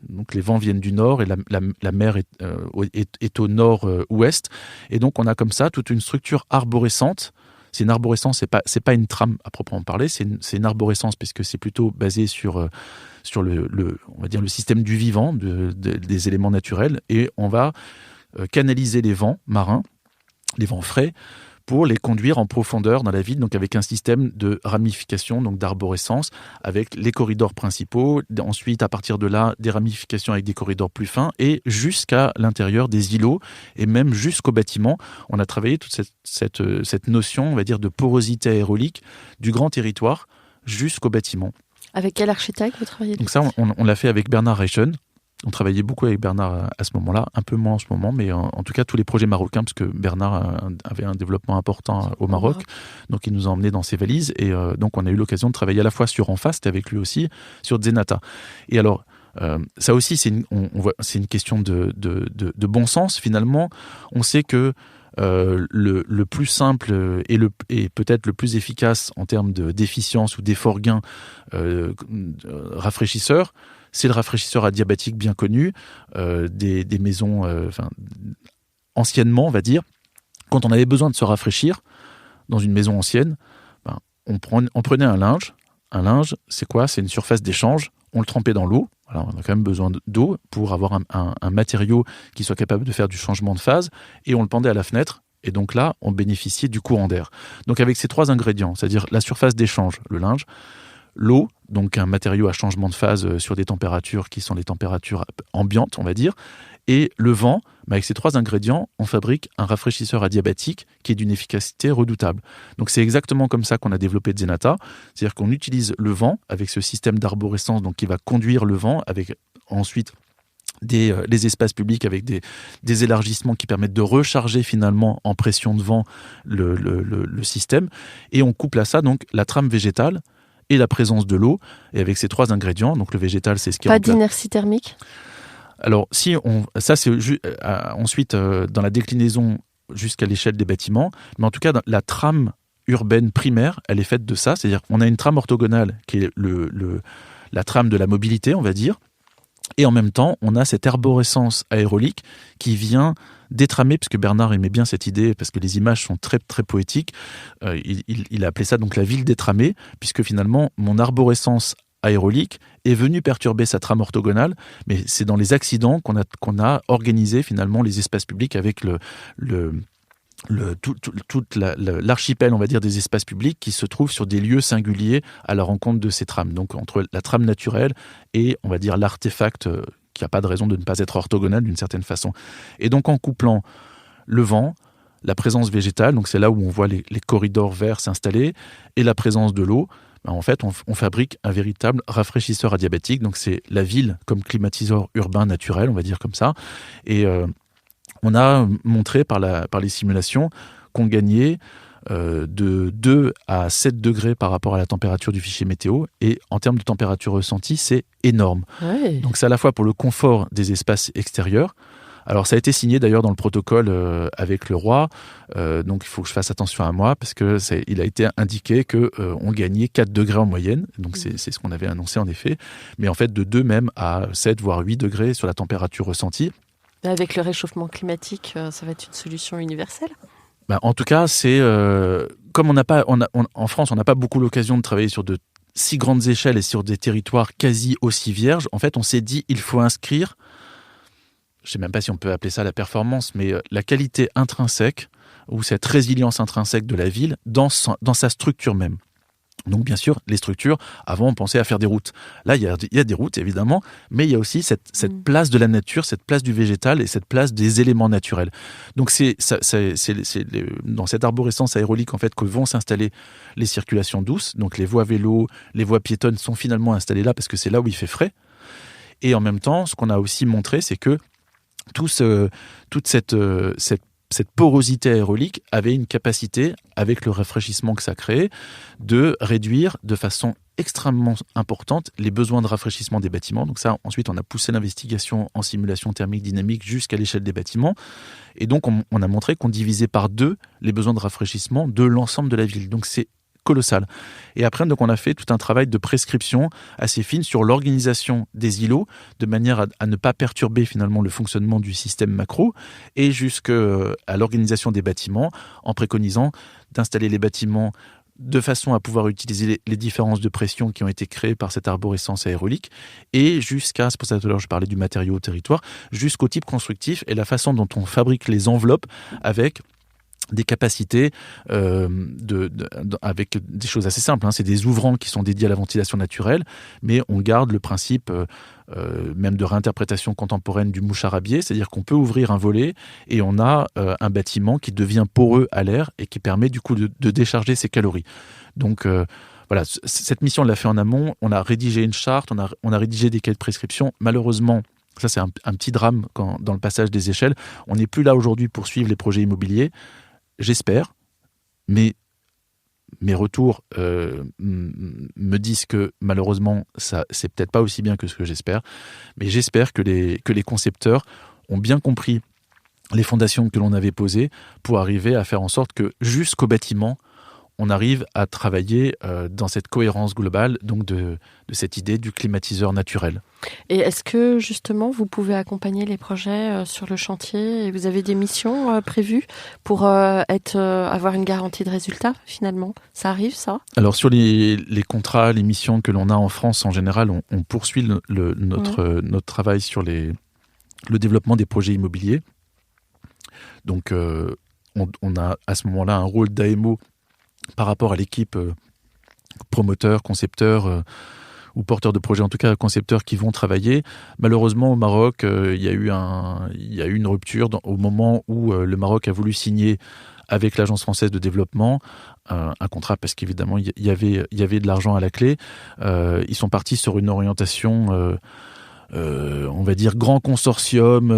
donc les vents viennent du nord et la mer est au nord-ouest. Et donc on a comme ça toute une structure arborescente. C'est une arborescence, c'est pas une trame à proprement parler, c'est une arborescence puisque c'est plutôt basé sur on va dire le système du vivant, des éléments naturels, et on va canaliser les vents marins, les vents frais, pour les conduire en profondeur dans la ville, donc avec un système de ramification, donc d'arborescence, avec les corridors principaux, ensuite à partir de là, des ramifications avec des corridors plus fins, et jusqu'à l'intérieur des îlots, et même jusqu'au bâtiment. On a travaillé toute cette notion, on va dire, de porosité aérolique du grand territoire jusqu'au bâtiment. Avec quel architecte vous travaillez? Donc ça, on l'a fait avec Bernard Reichen. On travaillait beaucoup avec Bernard à ce moment-là, un peu moins en ce moment, mais en tout cas tous les projets marocains, parce que Bernard avait un développement important au Maroc, donc il nous a emmenés dans ses valises, et donc on a eu l'occasion de travailler à la fois sur Enfast, avec lui aussi, sur Zenata. Et alors, ça aussi, c'est une question de bon sens, finalement. On sait que le plus simple et peut-être le plus efficace en termes d'efficience ou d'effort gain rafraîchisseur, c'est le rafraîchisseur adiabatique bien connu des maisons, anciennement, on va dire. Quand on avait besoin de se rafraîchir dans une maison ancienne, on prenait un linge. Un linge, c'est quoi? C'est une surface d'échange. On le trempait dans l'eau. Alors, on a quand même besoin d'eau pour avoir un matériau qui soit capable de faire du changement de phase. Et on le pendait à la fenêtre. Et donc là, on bénéficiait du courant d'air. Donc avec ces trois ingrédients, c'est-à-dire la surface d'échange, le linge, l'eau, donc un matériau à changement de phase sur des températures qui sont les températures ambiantes, on va dire, et le vent, avec ces trois ingrédients, on fabrique un rafraîchisseur adiabatique qui est d'une efficacité redoutable. Donc c'est exactement comme ça qu'on a développé Zenata, c'est-à-dire qu'on utilise le vent avec ce système d'arborescence donc qui va conduire le vent, avec ensuite les espaces publics avec des élargissements qui permettent de recharger finalement en pression de vent le système, et on couple à ça donc la trame végétale et la présence de l'eau, et avec ces trois ingrédients, donc le végétal, c'est ce qui... Pas d'inertie thermique? Alors, ça c'est ensuite dans la déclinaison jusqu'à l'échelle des bâtiments, mais en tout cas, la trame urbaine primaire, elle est faite de ça, c'est-à-dire qu'on a une trame orthogonale qui est la trame de la mobilité, on va dire, et en même temps, on a cette arborescence aérolique qui vient détramer, parce que Bernard aimait bien cette idée, parce que les images sont très, très poétiques. Il a appelé ça donc la ville détramée, puisque finalement, mon arborescence aérolique est venue perturber sa trame orthogonale, mais c'est dans les accidents qu'on a organisé finalement les espaces publics avec toute l'archipel, on va dire, des espaces publics qui se trouvent sur des lieux singuliers à la rencontre de ces trames. Donc entre la trame naturelle et, on va dire, l'artefact qui n'a pas de raison de ne pas être orthogonal d'une certaine façon. Et donc en couplant le vent, la présence végétale, donc c'est là où on voit les corridors verts s'installer, et la présence de l'eau, en fait on fabrique un véritable rafraîchisseur adiabatique. Donc c'est la ville comme climatiseur urbain naturel, on va dire comme ça. Et on a montré par les simulations qu'on gagnait de 2 à 7 degrés par rapport à la température du fichier météo. Et en termes de température ressentie, c'est énorme. Ouais. Donc c'est à la fois pour le confort des espaces extérieurs. Alors ça a été signé d'ailleurs dans le protocole avec le roi. Donc il faut que je fasse attention à moi, parce que il a été indiqué qu'on gagnait 4 degrés en moyenne. Donc c'est ce qu'on avait annoncé en effet. Mais en fait de 2 même à 7 voire 8 degrés sur la température ressentie. Avec le réchauffement climatique, ça va être une solution universelle? En tout cas, c'est comme en France, on n'a pas beaucoup l'occasion de travailler sur de si grandes échelles et sur des territoires quasi aussi vierges. En fait, on s'est dit il faut inscrire, je ne sais même pas si on peut appeler ça la performance, mais la qualité intrinsèque ou cette résilience intrinsèque de la ville dans sa structure même. Donc bien sûr, les structures, avant on pensait à faire des routes. Là, il y a des routes évidemment, mais il y a aussi cette place de la nature, cette place du végétal et cette place des éléments naturels. Donc c'est dans cette arborescence aérolique en fait que vont s'installer les circulations douces. Donc les voies vélos, les voies piétonnes sont finalement installées là parce que c'est là où il fait frais. Et en même temps, ce qu'on a aussi montré, c'est que toute cette porosité aérolique avait une capacité, avec le rafraîchissement que ça crée, de réduire de façon extrêmement importante les besoins de rafraîchissement des bâtiments. Donc ça, ensuite, on a poussé l'investigation en simulation thermique dynamique jusqu'à l'échelle des bâtiments. Et donc, on a montré qu'on divisait par 2 les besoins de rafraîchissement de l'ensemble de la ville. Donc c'est colossal. Et après, donc, on a fait tout un travail de prescription assez fine sur l'organisation des îlots, de manière à ne pas perturber finalement le fonctionnement du système macro, et jusqu'à l'organisation des bâtiments, en préconisant d'installer les bâtiments de façon à pouvoir utiliser les différences de pression qui ont été créées par cette arborescence aérolique, et jusqu'à, c'est pour ça que tout à l'heure je parlais du matériau au territoire, jusqu'au type constructif et la façon dont on fabrique les enveloppes avec des capacités avec des choses assez simples. C'est des ouvrants qui sont dédiés à la ventilation naturelle, mais on garde le principe même de réinterprétation contemporaine du moucharabier, c'est-à-dire qu'on peut ouvrir un volet et on a un bâtiment qui devient poreux à l'air et qui permet du coup de décharger ses calories. Donc voilà, cette mission on l'a fait en amont, on a rédigé une charte, on a rédigé des cahiers de prescription. Malheureusement, ça c'est un petit drame dans le passage des échelles, on n'est plus là aujourd'hui pour suivre les projets immobiliers. J'espère, mais mes retours me disent que malheureusement, ça c'est peut-être pas aussi bien que ce que j'espère, mais j'espère que les concepteurs ont bien compris les fondations que l'on avait posées pour arriver à faire en sorte que jusqu'au bâtiment, on arrive à travailler dans cette cohérence globale, donc de cette idée du climatiseur naturel. Et est-ce que justement vous pouvez accompagner les projets sur le chantier et vous avez des missions prévues pour avoir une garantie de résultat finalement? Ça arrive ça? Alors sur les contrats, les missions que l'on a en France en général, on poursuit notre travail sur le développement des projets immobiliers. Donc on a à ce moment-là un rôle d'AMO par rapport à l'équipe promoteur, concepteur ou porteur de projet, en tout cas concepteurs qui vont travailler. Malheureusement, au Maroc, il y a eu une rupture au moment où le Maroc a voulu signer avec l'Agence française de développement un contrat, parce qu'évidemment, il y avait de l'argent à la clé. Ils sont partis sur une orientation on va dire grand consortium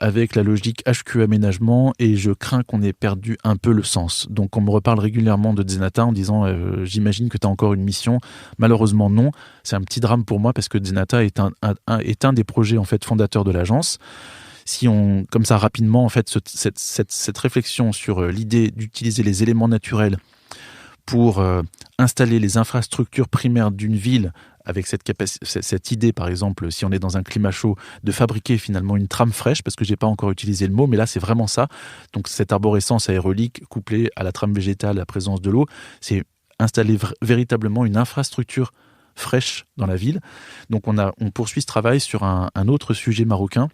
avec la logique HQ aménagement, et je crains qu'on ait perdu un peu le sens. Donc on me reparle régulièrement de Zenata en disant j'imagine que tu as encore une mission. Malheureusement non, c'est un petit drame pour moi parce que Zenata est un des projets en fait fondateurs de l'agence. Si on, comme ça rapidement, en fait, cette réflexion sur l'idée d'utiliser les éléments naturels pour installer les infrastructures primaires d'une ville, avec cette idée, par exemple, si on est dans un climat chaud, de fabriquer finalement une trame fraîche, parce que j'ai pas encore utilisé le mot, mais là c'est vraiment ça. Donc cette arborescence aérolique couplée à la trame végétale, la présence de l'eau, c'est installer véritablement une infrastructure fraîche dans la ville. Donc on poursuit ce travail sur un autre sujet marocain.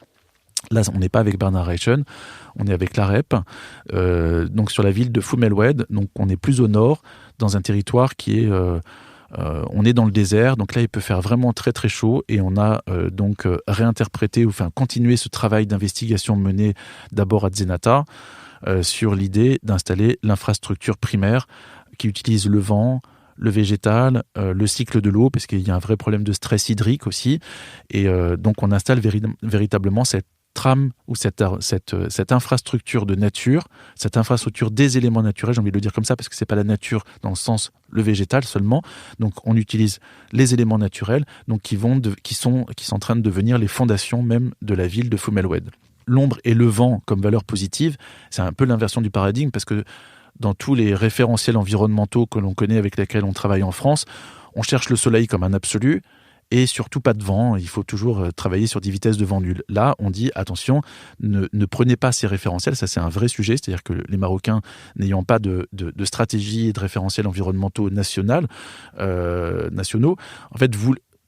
Là, on n'est pas avec Bernard Reichen, on est avec l'AREP, donc sur la ville de Foum El Oued. Donc on est plus au nord, dans un territoire qui est... on est dans le désert, donc là il peut faire vraiment très très chaud, et on a donc réinterprété, enfin continué ce travail d'investigation mené d'abord à Zenata sur l'idée d'installer l'infrastructure primaire qui utilise le vent, le végétal, le cycle de l'eau, parce qu'il y a un vrai problème de stress hydrique aussi, et donc on installe véritablement cette trame ou cette infrastructure de nature, cette infrastructure des éléments naturels, j'ai envie de le dire comme ça parce que c'est pas la nature dans le sens le végétal seulement. Donc on utilise les éléments naturels, donc qui sont en train de devenir les fondations même de la ville de Foum El Oued. L'ombre et le vent comme valeur positive, c'est un peu l'inversion du paradigme, parce que dans tous les référentiels environnementaux que l'on connaît, avec lesquels on travaille en France, on cherche le soleil comme un absolu. Et surtout pas de vent, il faut toujours travailler sur des vitesses de vent nulles. Là, on dit, attention, ne prenez pas ces référentiels, ça c'est un vrai sujet, c'est-à-dire que les Marocains, n'ayant pas de stratégie et de référentiels environnementaux nationaux, en fait,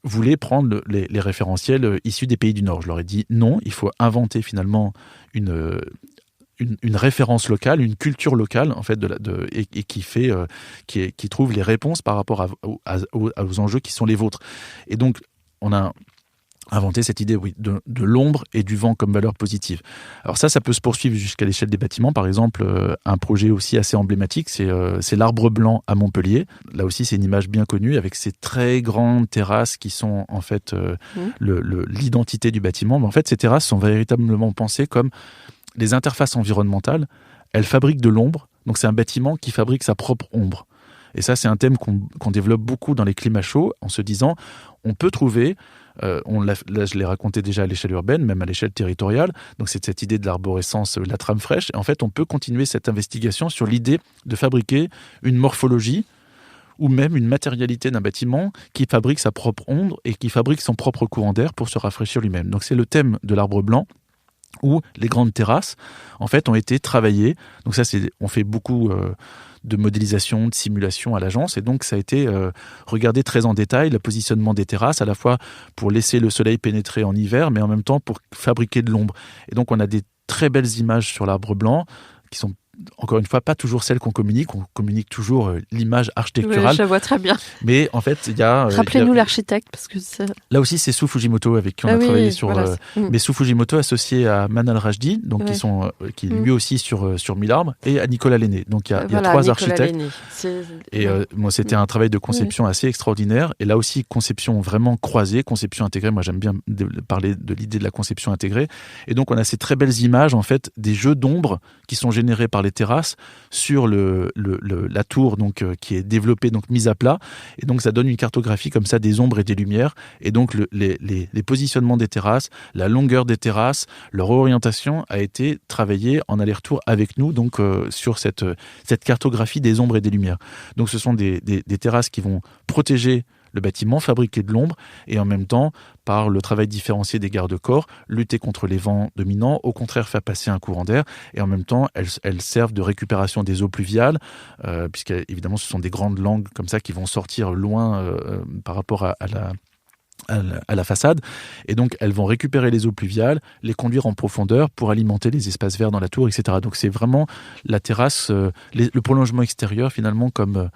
voulaient prendre les référentiels issus des pays du Nord. Je leur ai dit, non, il faut inventer finalement une référence locale, une culture locale en fait et qui trouve les réponses par rapport aux enjeux qui sont les vôtres. Et donc on a inventé cette idée de l'ombre et du vent comme valeur positive. Alors ça peut se poursuivre jusqu'à l'échelle des bâtiments. Par exemple, un projet aussi assez emblématique, c'est l'Arbre Blanc à Montpellier. Là aussi, c'est une image bien connue avec ces très grandes terrasses qui sont en fait l'identité du bâtiment. Mais en fait, ces terrasses sont véritablement pensées comme les interfaces environnementales. Elles fabriquent de l'ombre, donc c'est un bâtiment qui fabrique sa propre ombre. Et ça, c'est un thème qu'on développe beaucoup dans les climats chauds, en se disant, on peut trouver, là je l'ai raconté déjà à l'échelle urbaine, même à l'échelle territoriale, donc c'est cette idée de l'arborescence, la trame fraîche. Et en fait, on peut continuer cette investigation sur l'idée de fabriquer une morphologie ou même une matérialité d'un bâtiment qui fabrique sa propre ombre et qui fabrique son propre courant d'air pour se rafraîchir lui-même. Donc c'est le thème de l'arbre blanc, où les grandes terrasses, en fait, ont été travaillées. Donc ça, on fait beaucoup de modélisation, de simulation à l'agence, et donc ça a été regardé très en détail, le positionnement des terrasses, à la fois pour laisser le soleil pénétrer en hiver, mais en même temps pour fabriquer de l'ombre. Et donc on a des très belles images sur l'arbre blanc, qui sont encore une fois pas toujours celles qu'on communique. On communique toujours l'image architecturale. Oui, je vois très bien. Mais en fait, il y a... Rappelez-nous l'architecte, parce que ça... Là aussi, c'est Sou Fujimoto avec qui on a travaillé sur... Voilà, mais Sou Fujimoto associé à Manal Rajdi, donc qui est lui aussi sur 1000 arbres, et à Nicolas Lenné. Donc il y a 3 Nicolas architectes. Et moi, c'était un travail de conception assez extraordinaire. Et là aussi, conception vraiment croisée, conception intégrée. Moi, j'aime bien parler de l'idée de la conception intégrée. Et donc, on a ces très belles images, en fait, des jeux d'ombre qui sont générés par les terrasses sur la tour donc qui est développée, donc mise à plat, et donc ça donne une cartographie comme ça des ombres et des lumières, et donc les positionnements des terrasses, la longueur des terrasses, leur orientation a été travaillée en aller-retour avec nous, donc sur cette cartographie des ombres et des lumières. Donc ce sont des terrasses qui vont protéger le bâtiment, fabriquer de l'ombre, et en même temps, par le travail différencié des garde-corps, lutter contre les vents dominants, au contraire faire passer un courant d'air, et en même temps, elles servent de récupération des eaux pluviales, puisque évidemment, ce sont des grandes langues comme ça qui vont sortir loin par rapport à la façade, et donc elles vont récupérer les eaux pluviales, les conduire en profondeur pour alimenter les espaces verts dans la tour, etc. Donc c'est vraiment la terrasse, le prolongement extérieur finalement comme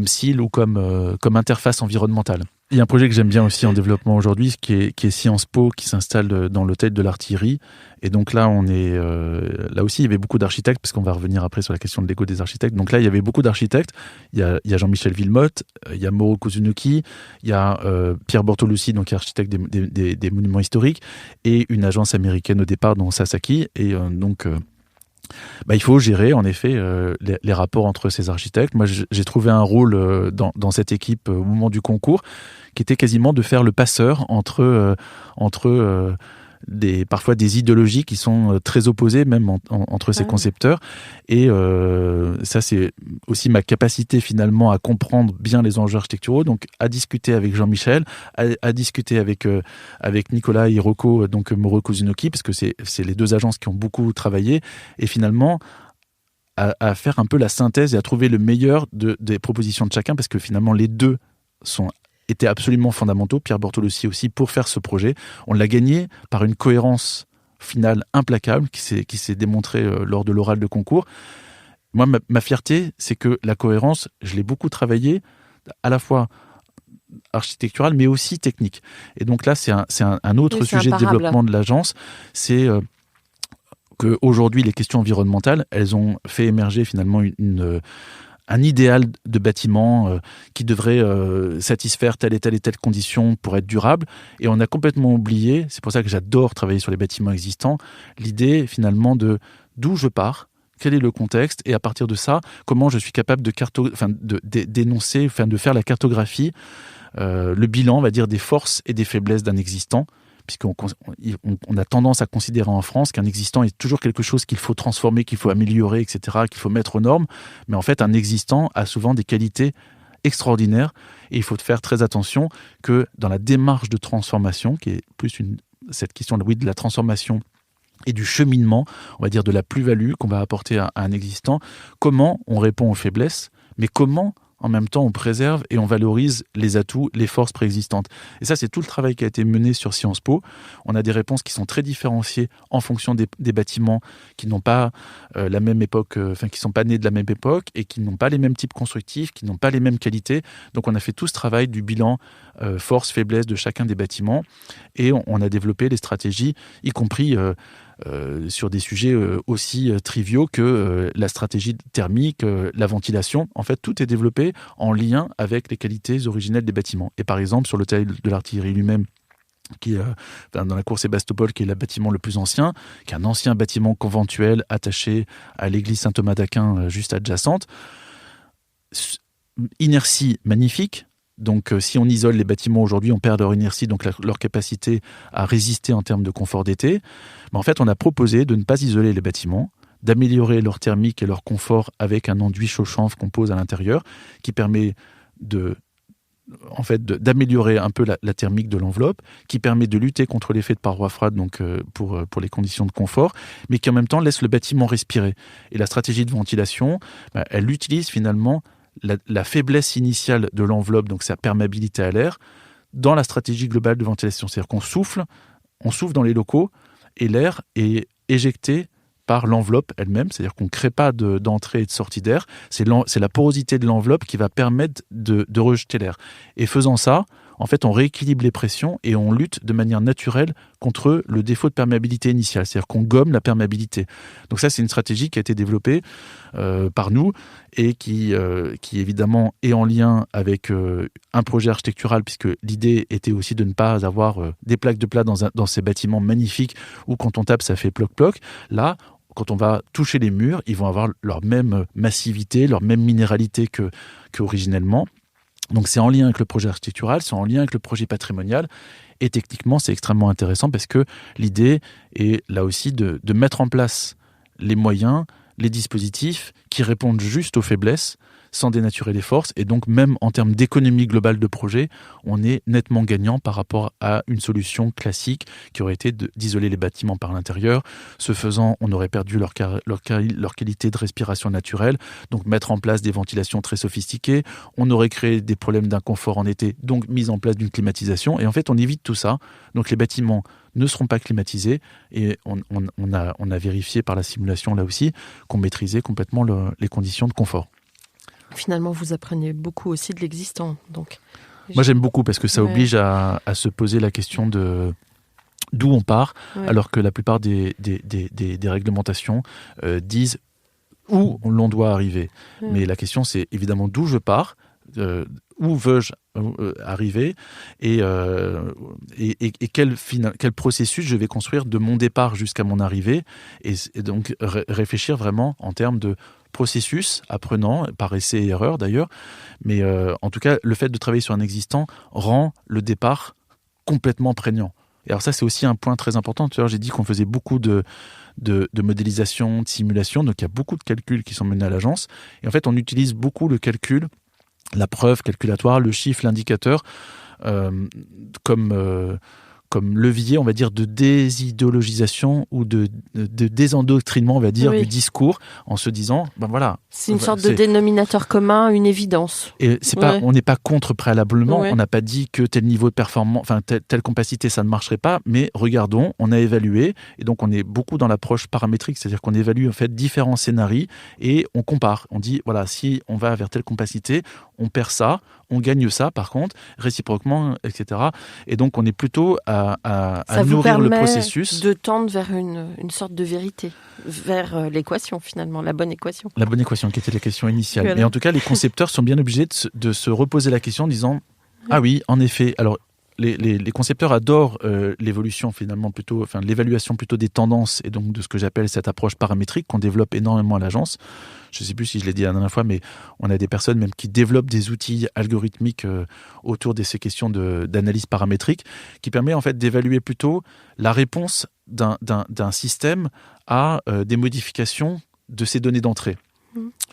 cile ou comme interface environnementale. Il y a un projet que j'aime bien aussi en développement aujourd'hui, qui est Sciences Po, qui s'installe dans l'hôtel de l'Artillerie. Et donc là, là aussi, il y avait beaucoup d'architectes, parce qu'on va revenir après sur la question de l'égo des architectes. Donc là, il y avait beaucoup d'architectes. Il y a Jean-Michel Villemotte, il y a Mauro Kuzunuki, il y a Pierre Bortolussi, donc architecte des monuments historiques, et une agence américaine au départ, dont Sasaki. Et il faut gérer en effet les rapports entre ces architectes. Moi, j'ai trouvé un rôle dans cette équipe au moment du concours qui était quasiment de faire le passeur entre parfois des idéologies qui sont très opposées même entre ces concepteurs. Et ça, c'est aussi ma capacité finalement à comprendre bien les enjeux architecturaux, donc à discuter avec Jean-Michel, à discuter avec Nicolas Hiroko, donc Mauro Kuzunuki, parce que c'est les deux agences qui ont beaucoup travaillé, et finalement à faire un peu la synthèse et à trouver le meilleur des propositions de chacun, parce que finalement les deux étaient absolument fondamentaux, Pierre Bortolussi aussi, pour faire ce projet. On l'a gagné par une cohérence finale implacable qui s'est démontrée lors de l'oral de concours. Moi, ma fierté, c'est que la cohérence, je l'ai beaucoup travaillée, à la fois architecturale, mais aussi technique. Et donc là, c'est un autre sujet de développement de l'agence. C'est qu'aujourd'hui, les questions environnementales, elles ont fait émerger finalement un idéal de bâtiment qui devrait satisfaire telle et telle condition pour être durable. Et on a complètement oublié, c'est pour ça que j'adore travailler sur les bâtiments existants, l'idée finalement de d'où je pars, quel est le contexte, et à partir de ça, comment je suis capable d'énoncer, de faire la cartographie, le bilan, on va dire, des forces et des faiblesses d'un existant, puisqu'on a tendance à considérer en France qu'un existant est toujours quelque chose qu'il faut transformer, qu'il faut améliorer, etc., qu'il faut mettre aux normes. Mais en fait, un existant a souvent des qualités extraordinaires, et il faut faire très attention que dans la démarche de transformation, qui est plus cette question de la transformation et du cheminement, on va dire de la plus-value qu'on va apporter à un existant, comment on répond aux faiblesses, mais comment en même temps, on préserve et on valorise les atouts, les forces préexistantes. Et ça, c'est tout le travail qui a été mené sur Sciences Po. On a des réponses qui sont très différenciées en fonction des bâtiments qui n'ont pas la même époque, qui sont pas nés de la même époque et qui n'ont pas les mêmes types constructifs, qui n'ont pas les mêmes qualités. Donc, on a fait tout ce travail du bilan force, faiblesse de chacun des bâtiments, et on a développé les stratégies, y compris sur des sujets aussi triviaux que la stratégie thermique, la ventilation. En fait, tout est développé en lien avec les qualités originelles des bâtiments. Et par exemple, sur l'hôtel de l'Artillerie lui-même, qui est dans la cour Sébastopol, qui est le bâtiment le plus ancien, qui est un ancien bâtiment conventuel attaché à l'église Saint-Thomas d'Aquin juste adjacente. Inertie magnifique. Donc, si on isole les bâtiments aujourd'hui, on perd leur inertie, donc leur capacité à résister en termes de confort d'été. Mais en fait, on a proposé de ne pas isoler les bâtiments, d'améliorer leur thermique et leur confort avec un enduit chaud-chanvre qu'on pose à l'intérieur, qui permet d'améliorer un peu la thermique de l'enveloppe, qui permet de lutter contre l'effet de paroi froide, donc pour les conditions de confort, mais qui en même temps laisse le bâtiment respirer. Et la stratégie de ventilation, elle utilise finalement la faiblesse initiale de l'enveloppe, donc sa perméabilité à l'air, dans la stratégie globale de ventilation. C'est-à-dire qu'on souffle dans les locaux et l'air est éjecté par l'enveloppe elle-même, c'est-à-dire qu'on ne crée pas d'entrée et de sortie d'air, c'est la porosité de l'enveloppe qui va permettre de rejeter l'air. Et faisant ça, en fait, on rééquilibre les pressions et on lutte de manière naturelle contre le défaut de perméabilité initiale, c'est-à-dire qu'on gomme la perméabilité. Donc ça, c'est une stratégie qui a été développée par nous et qui évidemment est en lien avec un projet architectural, puisque l'idée était aussi de ne pas avoir des plaques de plât dans ces bâtiments magnifiques où quand on tape, ça fait ploc-ploc. Là, quand on va toucher les murs, ils vont avoir leur même massivité, leur même minéralité qu'originellement. Donc c'est en lien avec le projet architectural, c'est en lien avec le projet patrimonial, et techniquement c'est extrêmement intéressant parce que l'idée est là aussi de mettre en place les moyens, les dispositifs qui répondent juste aux faiblesses sans dénaturer les forces, et donc même en termes d'économie globale de projet, on est nettement gagnant par rapport à une solution classique qui aurait été d'isoler les bâtiments par l'intérieur. Ce faisant, on aurait perdu leur qualité de respiration naturelle, donc mettre en place des ventilations très sophistiquées, on aurait créé des problèmes d'inconfort en été, donc mise en place d'une climatisation, et en fait on évite tout ça, donc les bâtiments ne seront pas climatisés, et on a vérifié par la simulation là aussi qu'on maîtrisait complètement les conditions de confort. Finalement, vous apprenez beaucoup aussi de l'existant. Donc, moi, j'aime beaucoup parce que ça oblige à se poser la question de d'où on part, alors que la plupart des réglementations disent où l'on doit arriver. Mais la question, c'est évidemment d'où je pars, où veux-je arriver, et quel processus je vais construire de mon départ jusqu'à mon arrivée, et donc réfléchir vraiment en termes de processus apprenant, par essai et erreur d'ailleurs, mais en tout cas, le fait de travailler sur un existant rend le départ complètement prégnant. Et alors ça, c'est aussi un point très important. Tout à l'heure, j'ai dit qu'on faisait beaucoup de modélisation, de simulation, donc il y a beaucoup de calculs qui sont menés à l'agence, et en fait, on utilise beaucoup le calcul, la preuve calculatoire, le chiffre, l'indicateur, comme levier, on va dire, de désidéologisation ou de désendoctrinement, on va dire, du discours, en se disant, ben voilà. C'est une sorte de dénominateur commun, une évidence. Et on n'est pas contre préalablement, on n'a pas dit que tel niveau de performance, enfin telle capacité, ça ne marcherait pas, mais regardons, on a évalué, et donc on est beaucoup dans l'approche paramétrique, c'est-à-dire qu'on évalue en fait différents scénarios et on compare. On dit, voilà, si on va vers telle capacité, on perd ça, on gagne ça, par contre, réciproquement, etc. Et donc, on est plutôt à nourrir le processus. Ça vous permet de tendre vers une sorte de vérité, vers l'équation, finalement, la bonne équation. La bonne équation, qui était la question initiale. Voilà. Et en tout cas, les concepteurs sont bien obligés de se reposer la question en disant « Ah oui, en effet, alors... » Les concepteurs adorent l'évolution finalement plutôt, enfin l'évaluation plutôt des tendances et donc de ce que j'appelle cette approche paramétrique qu'on développe énormément à l'agence. Je ne sais plus si je l'ai dit la dernière fois, mais on a des personnes même qui développent des outils algorithmiques autour de ces questions d'analyse paramétrique qui permet en fait d'évaluer plutôt la réponse d'un système à des modifications de ces données d'entrée.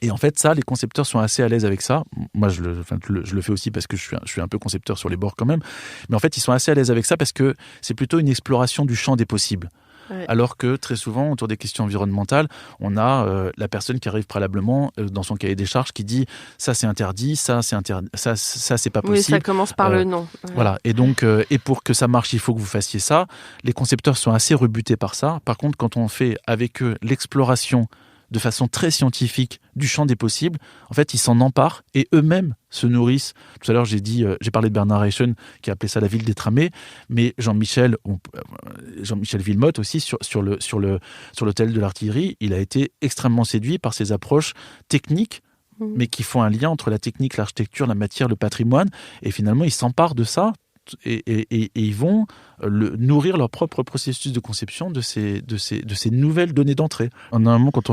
Et en fait, ça, les concepteurs sont assez à l'aise avec ça. Moi, je le fais aussi parce que je suis un peu concepteur sur les bords quand même. Mais en fait, ils sont assez à l'aise avec ça parce que c'est plutôt une exploration du champ des possibles. Ouais. Alors que très souvent, autour des questions environnementales, on a la personne qui arrive préalablement dans son cahier des charges qui dit ça c'est interdit, ça c'est interdit, ça c'est pas possible. Oui, ça commence par le non. Ouais. Voilà. Et donc, et pour que ça marche, il faut que vous fassiez ça. Les concepteurs sont assez rebutés par ça. Par contre, quand on fait avec eux l'exploration de façon très scientifique du champ des possibles, en fait, ils s'en emparent et eux-mêmes se nourrissent. Tout à l'heure, j'ai parlé de Bernard Reichen qui a appelé ça la ville des tramés, mais Jean-Michel Villemotte aussi sur l'hôtel de l'artillerie, il a été extrêmement séduit par ces approches techniques, mais qui font un lien entre la technique, l'architecture, la matière, le patrimoine, et finalement, il s'empare de ça ils vont nourrir leur propre processus de conception de ces nouvelles données d'entrée. Normalement, quand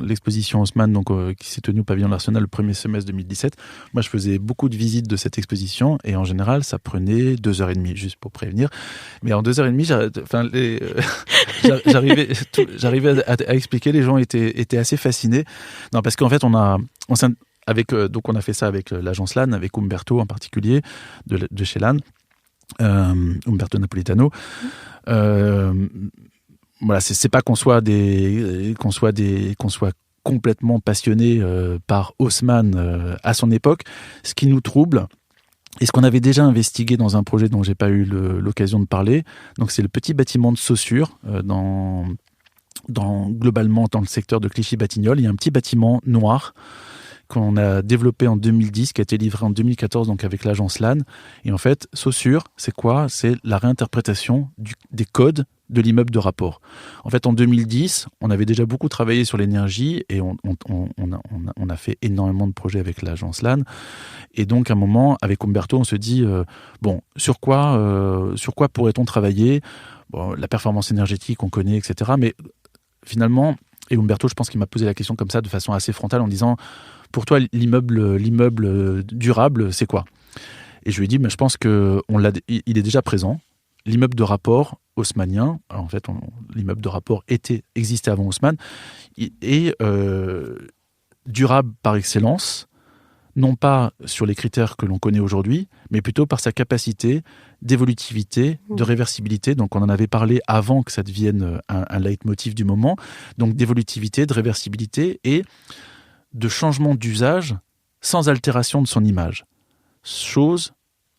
l'exposition Haussmann, qui s'est tenue au pavillon de l'Arsenal le premier semestre 2017, moi je faisais beaucoup de visites de cette exposition et en général ça prenait 2h30, juste pour prévenir. Mais en 2h30, j'arrivais à expliquer, les gens étaient assez fascinés. Non, parce qu'en fait on a fait ça avec l'agence LAN, avec Umberto en particulier, de chez LAN, Umberto Napolitano. Voilà, c'est pas qu'on soit complètement passionné par Haussmann à son époque. Ce qui nous trouble, et ce qu'on avait déjà investigué dans un projet dont j'ai pas eu l'occasion de parler, donc c'est le petit bâtiment de Saussure globalement dans le secteur de Clichy-Batignolles. Il y a un petit bâtiment noir qu'on a développé en 2010, qui a été livré en 2014, donc avec l'agence LAN. Et en fait, Saussure, c'est quoi ? C'est la réinterprétation des codes de l'immeuble de rapport. En fait, en 2010, on avait déjà beaucoup travaillé sur l'énergie et on a fait énormément de projets avec l'agence LAN. Et donc, à un moment, avec Umberto, on se dit, sur quoi pourrait-on travailler ? Bon, la performance énergétique, on connaît, etc. Mais finalement, et Umberto, je pense qu'il m'a posé la question comme ça, de façon assez frontale, en disant, pour toi, l'immeuble durable, c'est quoi ? Et je lui ai dit, je pense qu'il est déjà présent. L'immeuble de rapport haussmannien, alors en fait, l'immeuble de rapport existait avant Haussmann, est durable par excellence, non pas sur les critères que l'on connaît aujourd'hui, mais plutôt par sa capacité d'évolutivité, de réversibilité. Donc on en avait parlé avant que ça devienne un leitmotiv du moment. Donc d'évolutivité, de réversibilité et de changement d'usage sans altération de son image.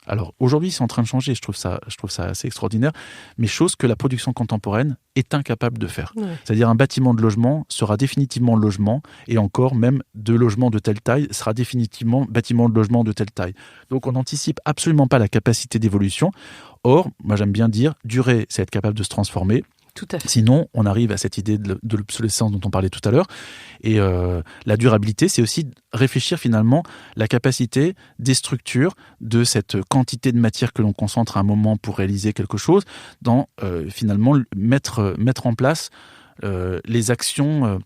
Alors aujourd'hui c'est en train de changer, je trouve ça assez extraordinaire, mais chose que la production contemporaine est incapable de faire. Ouais. C'est-à-dire un bâtiment de logement sera définitivement logement, et encore même de logement de telle taille sera définitivement bâtiment de logement de telle taille. Donc on n'anticipe absolument pas la capacité d'évolution. Or, moi j'aime bien dire, durer, c'est être capable de se transformer. Tout à fait. Sinon, on arrive à cette idée de l'obsolescence dont on parlait tout à l'heure. Et la durabilité, c'est aussi réfléchir finalement la capacité des structures, de cette quantité de matière que l'on concentre à un moment pour réaliser quelque chose, dans finalement mettre en place les actions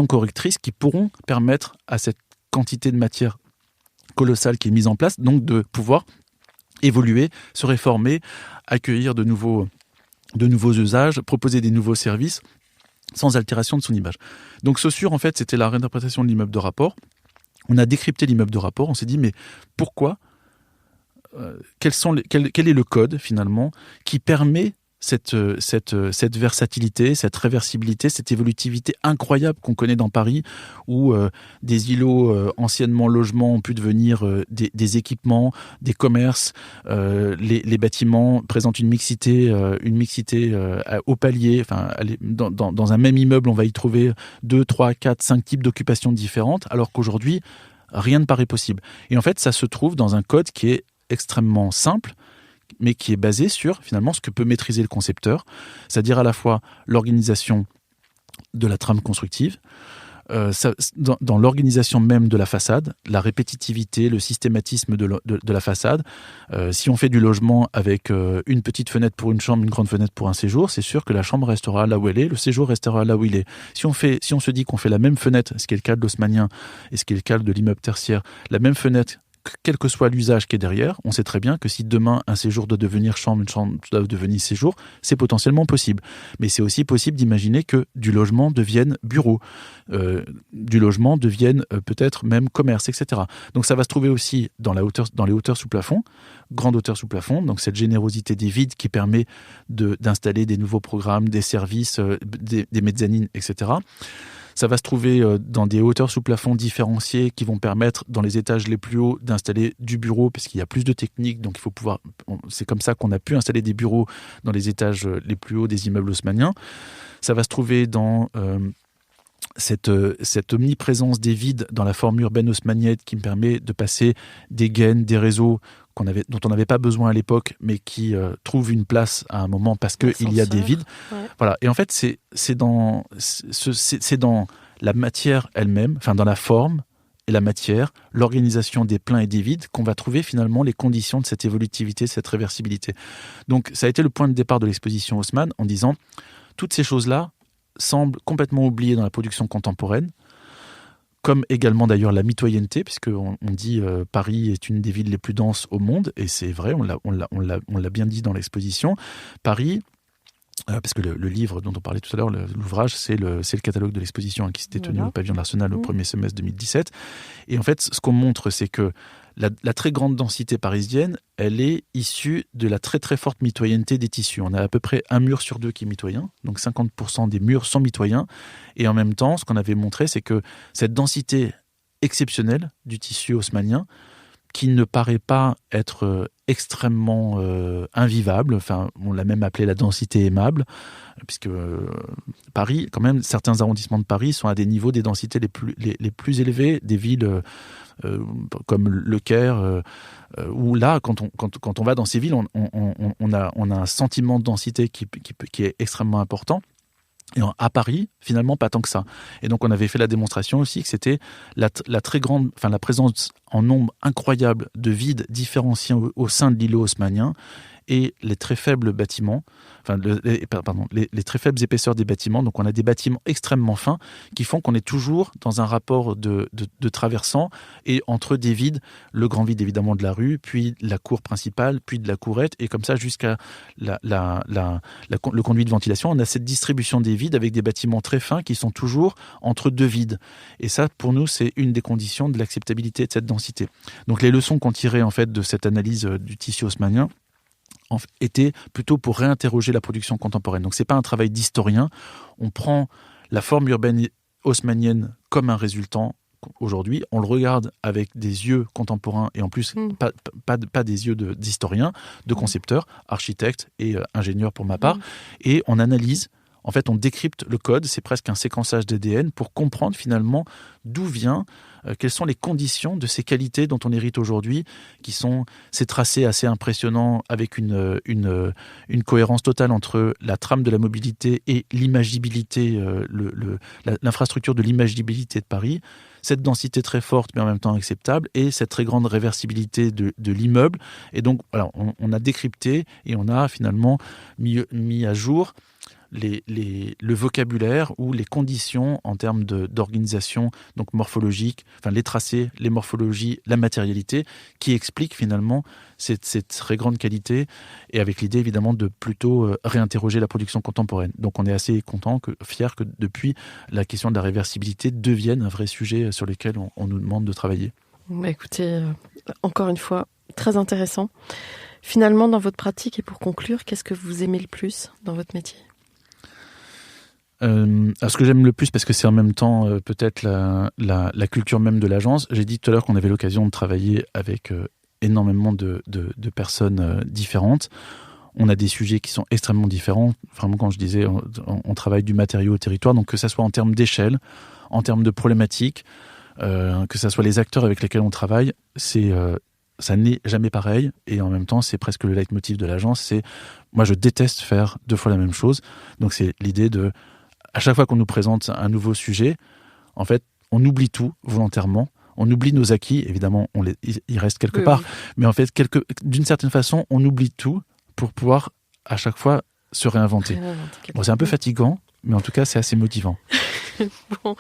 correctrices qui pourront permettre à cette quantité de matière colossale qui est mise en place, donc de pouvoir évoluer, se réformer, accueillir de nouveaux usages, proposer des nouveaux services sans altération de son image. Donc Saussure, en fait, c'était la réinterprétation de l'immeuble de rapport. On a décrypté l'immeuble de rapport, on s'est dit, mais pourquoi quel est le code, finalement, qui permet cette versatilité, cette réversibilité, cette évolutivité incroyable qu'on connaît dans Paris, où des îlots anciennement logements ont pu devenir des équipements, des commerces, les bâtiments présentent une mixité au palier. Enfin, dans un même immeuble, on va y trouver 2, 3, 4, 5 types d'occupations différentes, alors qu'aujourd'hui, rien ne paraît possible. Et en fait, ça se trouve dans un code qui est extrêmement simple, mais qui est basé sur, finalement, ce que peut maîtriser le concepteur, c'est-à-dire à la fois l'organisation de la trame constructive, dans l'organisation même de la façade, la répétitivité, le systématisme de la façade. Si on fait du logement avec une petite fenêtre pour une chambre, une grande fenêtre pour un séjour, c'est sûr que la chambre restera là où elle est, le séjour restera là où il est. Si on se dit qu'on fait la même fenêtre, ce qui est le cas de l'haussmannien et ce qui est le cas de l'immeuble tertiaire, la même fenêtre, quel que soit l'usage qui est derrière, on sait très bien que si demain un séjour doit devenir chambre, une chambre doit devenir séjour, c'est potentiellement possible. Mais c'est aussi possible d'imaginer que du logement devienne bureau, du logement devienne peut-être même commerce, etc. Donc ça va se trouver aussi dans les hauteurs sous plafond, grande hauteur sous plafond, donc cette générosité des vides qui permet d'installer des nouveaux programmes, des services, des mezzanines, etc. Ça va se trouver dans des hauteurs sous plafond différenciées qui vont permettre, dans les étages les plus hauts, d'installer du bureau, parce qu'il y a plus de techniques, donc il faut pouvoir. C'est comme ça qu'on a pu installer des bureaux dans les étages les plus hauts des immeubles haussmanniens. Ça va se trouver dans cette omniprésence des vides dans la forme urbaine haussmannienne qui me permet de passer des gaines, des réseaux dont on n'avait pas besoin à l'époque, mais qui trouvent une place à un moment parce qu'il y a des vides. Ouais. Voilà. Et en fait, c'est dans la matière elle-même, enfin dans la forme et la matière, l'organisation des pleins et des vides, qu'on va trouver finalement les conditions de cette évolutivité, cette réversibilité. Donc ça a été le point de départ de l'exposition Haussmann en disant toutes ces choses-là semblent complètement oubliées dans la production contemporaine, comme également d'ailleurs la mitoyenneté, puisqu'on dit Paris est une des villes les plus denses au monde, et c'est vrai, on l'a bien dit dans l'exposition. Paris, parce que le livre dont on parlait tout à l'heure, l'ouvrage, c'est le catalogue de l'exposition qui s'était tenu au pavillon de l'Arsenal au premier semestre 2017. Et en fait, ce qu'on montre, c'est que la très grande densité parisienne, elle est issue de la très très forte mitoyenneté des tissus. On a à peu près 1 mur sur 2 qui est mitoyen, donc 50% des murs sont mitoyens. Et en même temps, ce qu'on avait montré, c'est que cette densité exceptionnelle du tissu haussmannien, qui ne paraît pas être extrêmement invivable, enfin, on l'a même appelé la densité aimable, puisque Paris, quand même, certains arrondissements de Paris sont à des niveaux des densités les plus élevés des villes comme Le Caire, où là, quand on va dans ces villes, on a un sentiment de densité qui est extrêmement important. Et à Paris, finalement, pas tant que ça. Et donc, on avait fait la démonstration aussi que c'était la présence en nombre incroyable de vides différenciés au sein de l'îlot haussmannien et les très faibles bâtiments, les très faibles épaisseurs des bâtiments. Donc, on a des bâtiments extrêmement fins qui font qu'on est toujours dans un rapport de traversant et entre des vides, le grand vide évidemment de la rue, puis la cour principale, puis de la courette, et comme ça jusqu'à le conduit de ventilation. On a cette distribution des vides avec des bâtiments très fins qui sont toujours entre deux vides. Et ça, pour nous, c'est une des conditions de l'acceptabilité de cette densité. Donc, les leçons qu'on tirait en fait de cette analyse du tissu haussmannien était plutôt pour réinterroger la production contemporaine. Donc c'est pas un travail d'historien, on prend la forme urbaine haussmannienne comme un résultant aujourd'hui, on le regarde avec des yeux contemporains et en plus pas des yeux d'historien, de concepteur, architecte et ingénieur pour ma part, et on analyse. En fait, on décrypte le code, c'est presque un séquençage d'ADN pour comprendre finalement d'où vient, quelles sont les conditions de ces qualités dont on hérite aujourd'hui, qui sont ces tracés assez impressionnants avec une cohérence totale entre la trame de la mobilité et l'imagibilité, l'infrastructure de l'imagibilité de Paris, cette densité très forte mais en même temps acceptable et cette très grande réversibilité de l'immeuble. Et donc, voilà, on a décrypté et on a finalement mis à jour le vocabulaire ou les conditions en termes d'organisation donc morphologique, enfin les tracés, les morphologies, la matérialité, qui expliquent finalement cette très grande qualité et avec l'idée évidemment de plutôt réinterroger la production contemporaine. Donc on est assez fier que depuis la question de la réversibilité devienne un vrai sujet sur lequel on nous demande de travailler. Écoutez, encore une fois, très intéressant. Finalement, dans votre pratique et pour conclure, qu'est-ce que vous aimez le plus dans votre métier ? Ce que j'aime le plus, parce que c'est en même temps peut-être la culture même de l'agence, j'ai dit tout à l'heure qu'on avait l'occasion de travailler avec énormément de personnes différentes. On a des sujets qui sont extrêmement différents. Vraiment, quand je disais, on travaille du matériau au territoire, donc que ça soit en termes d'échelle, en termes de problématiques, que ça soit les acteurs avec lesquels on travaille, ça n'est jamais pareil, et en même temps, c'est presque le leitmotiv de l'agence, moi je déteste faire 2 fois la même chose, donc c'est l'idée à chaque fois qu'on nous présente un nouveau sujet, en fait, on oublie tout volontairement. On oublie nos acquis, évidemment, il reste quelque part. Mais en fait, d'une certaine façon, on oublie tout pour pouvoir, à chaque fois, se réinventer. C'est un peu fatigant, mais en tout cas, c'est assez motivant. Bon.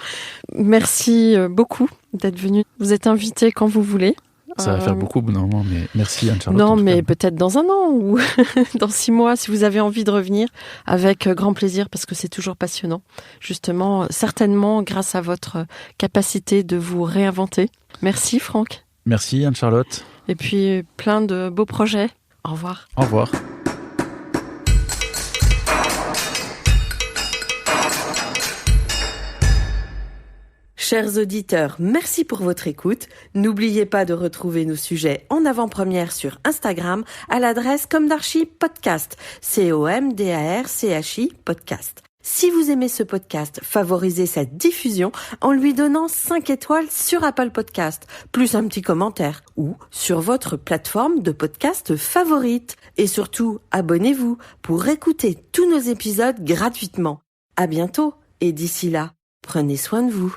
Merci beaucoup d'être venu. Vous êtes invité quand vous voulez. Ça va faire beaucoup au bout d'un moment, mais merci Anne-Charlotte. Non, mais peut-être dans 1 an ou dans 6 mois, si vous avez envie de revenir, avec grand plaisir, parce que c'est toujours passionnant. Justement, certainement grâce à votre capacité de vous réinventer. Merci Franck. Merci Anne-Charlotte. Et puis plein de beaux projets. Au revoir. Au revoir. Chers auditeurs, merci pour votre écoute. N'oubliez pas de retrouver nos sujets en avant-première sur Instagram à l'adresse Comdarchi Podcast, COMDARCHI Podcast. Si vous aimez ce podcast, favorisez sa diffusion en lui donnant 5 étoiles sur Apple Podcast, plus un petit commentaire, ou sur votre plateforme de podcast favorite. Et surtout, abonnez-vous pour écouter tous nos épisodes gratuitement. À bientôt, et d'ici là, prenez soin de vous.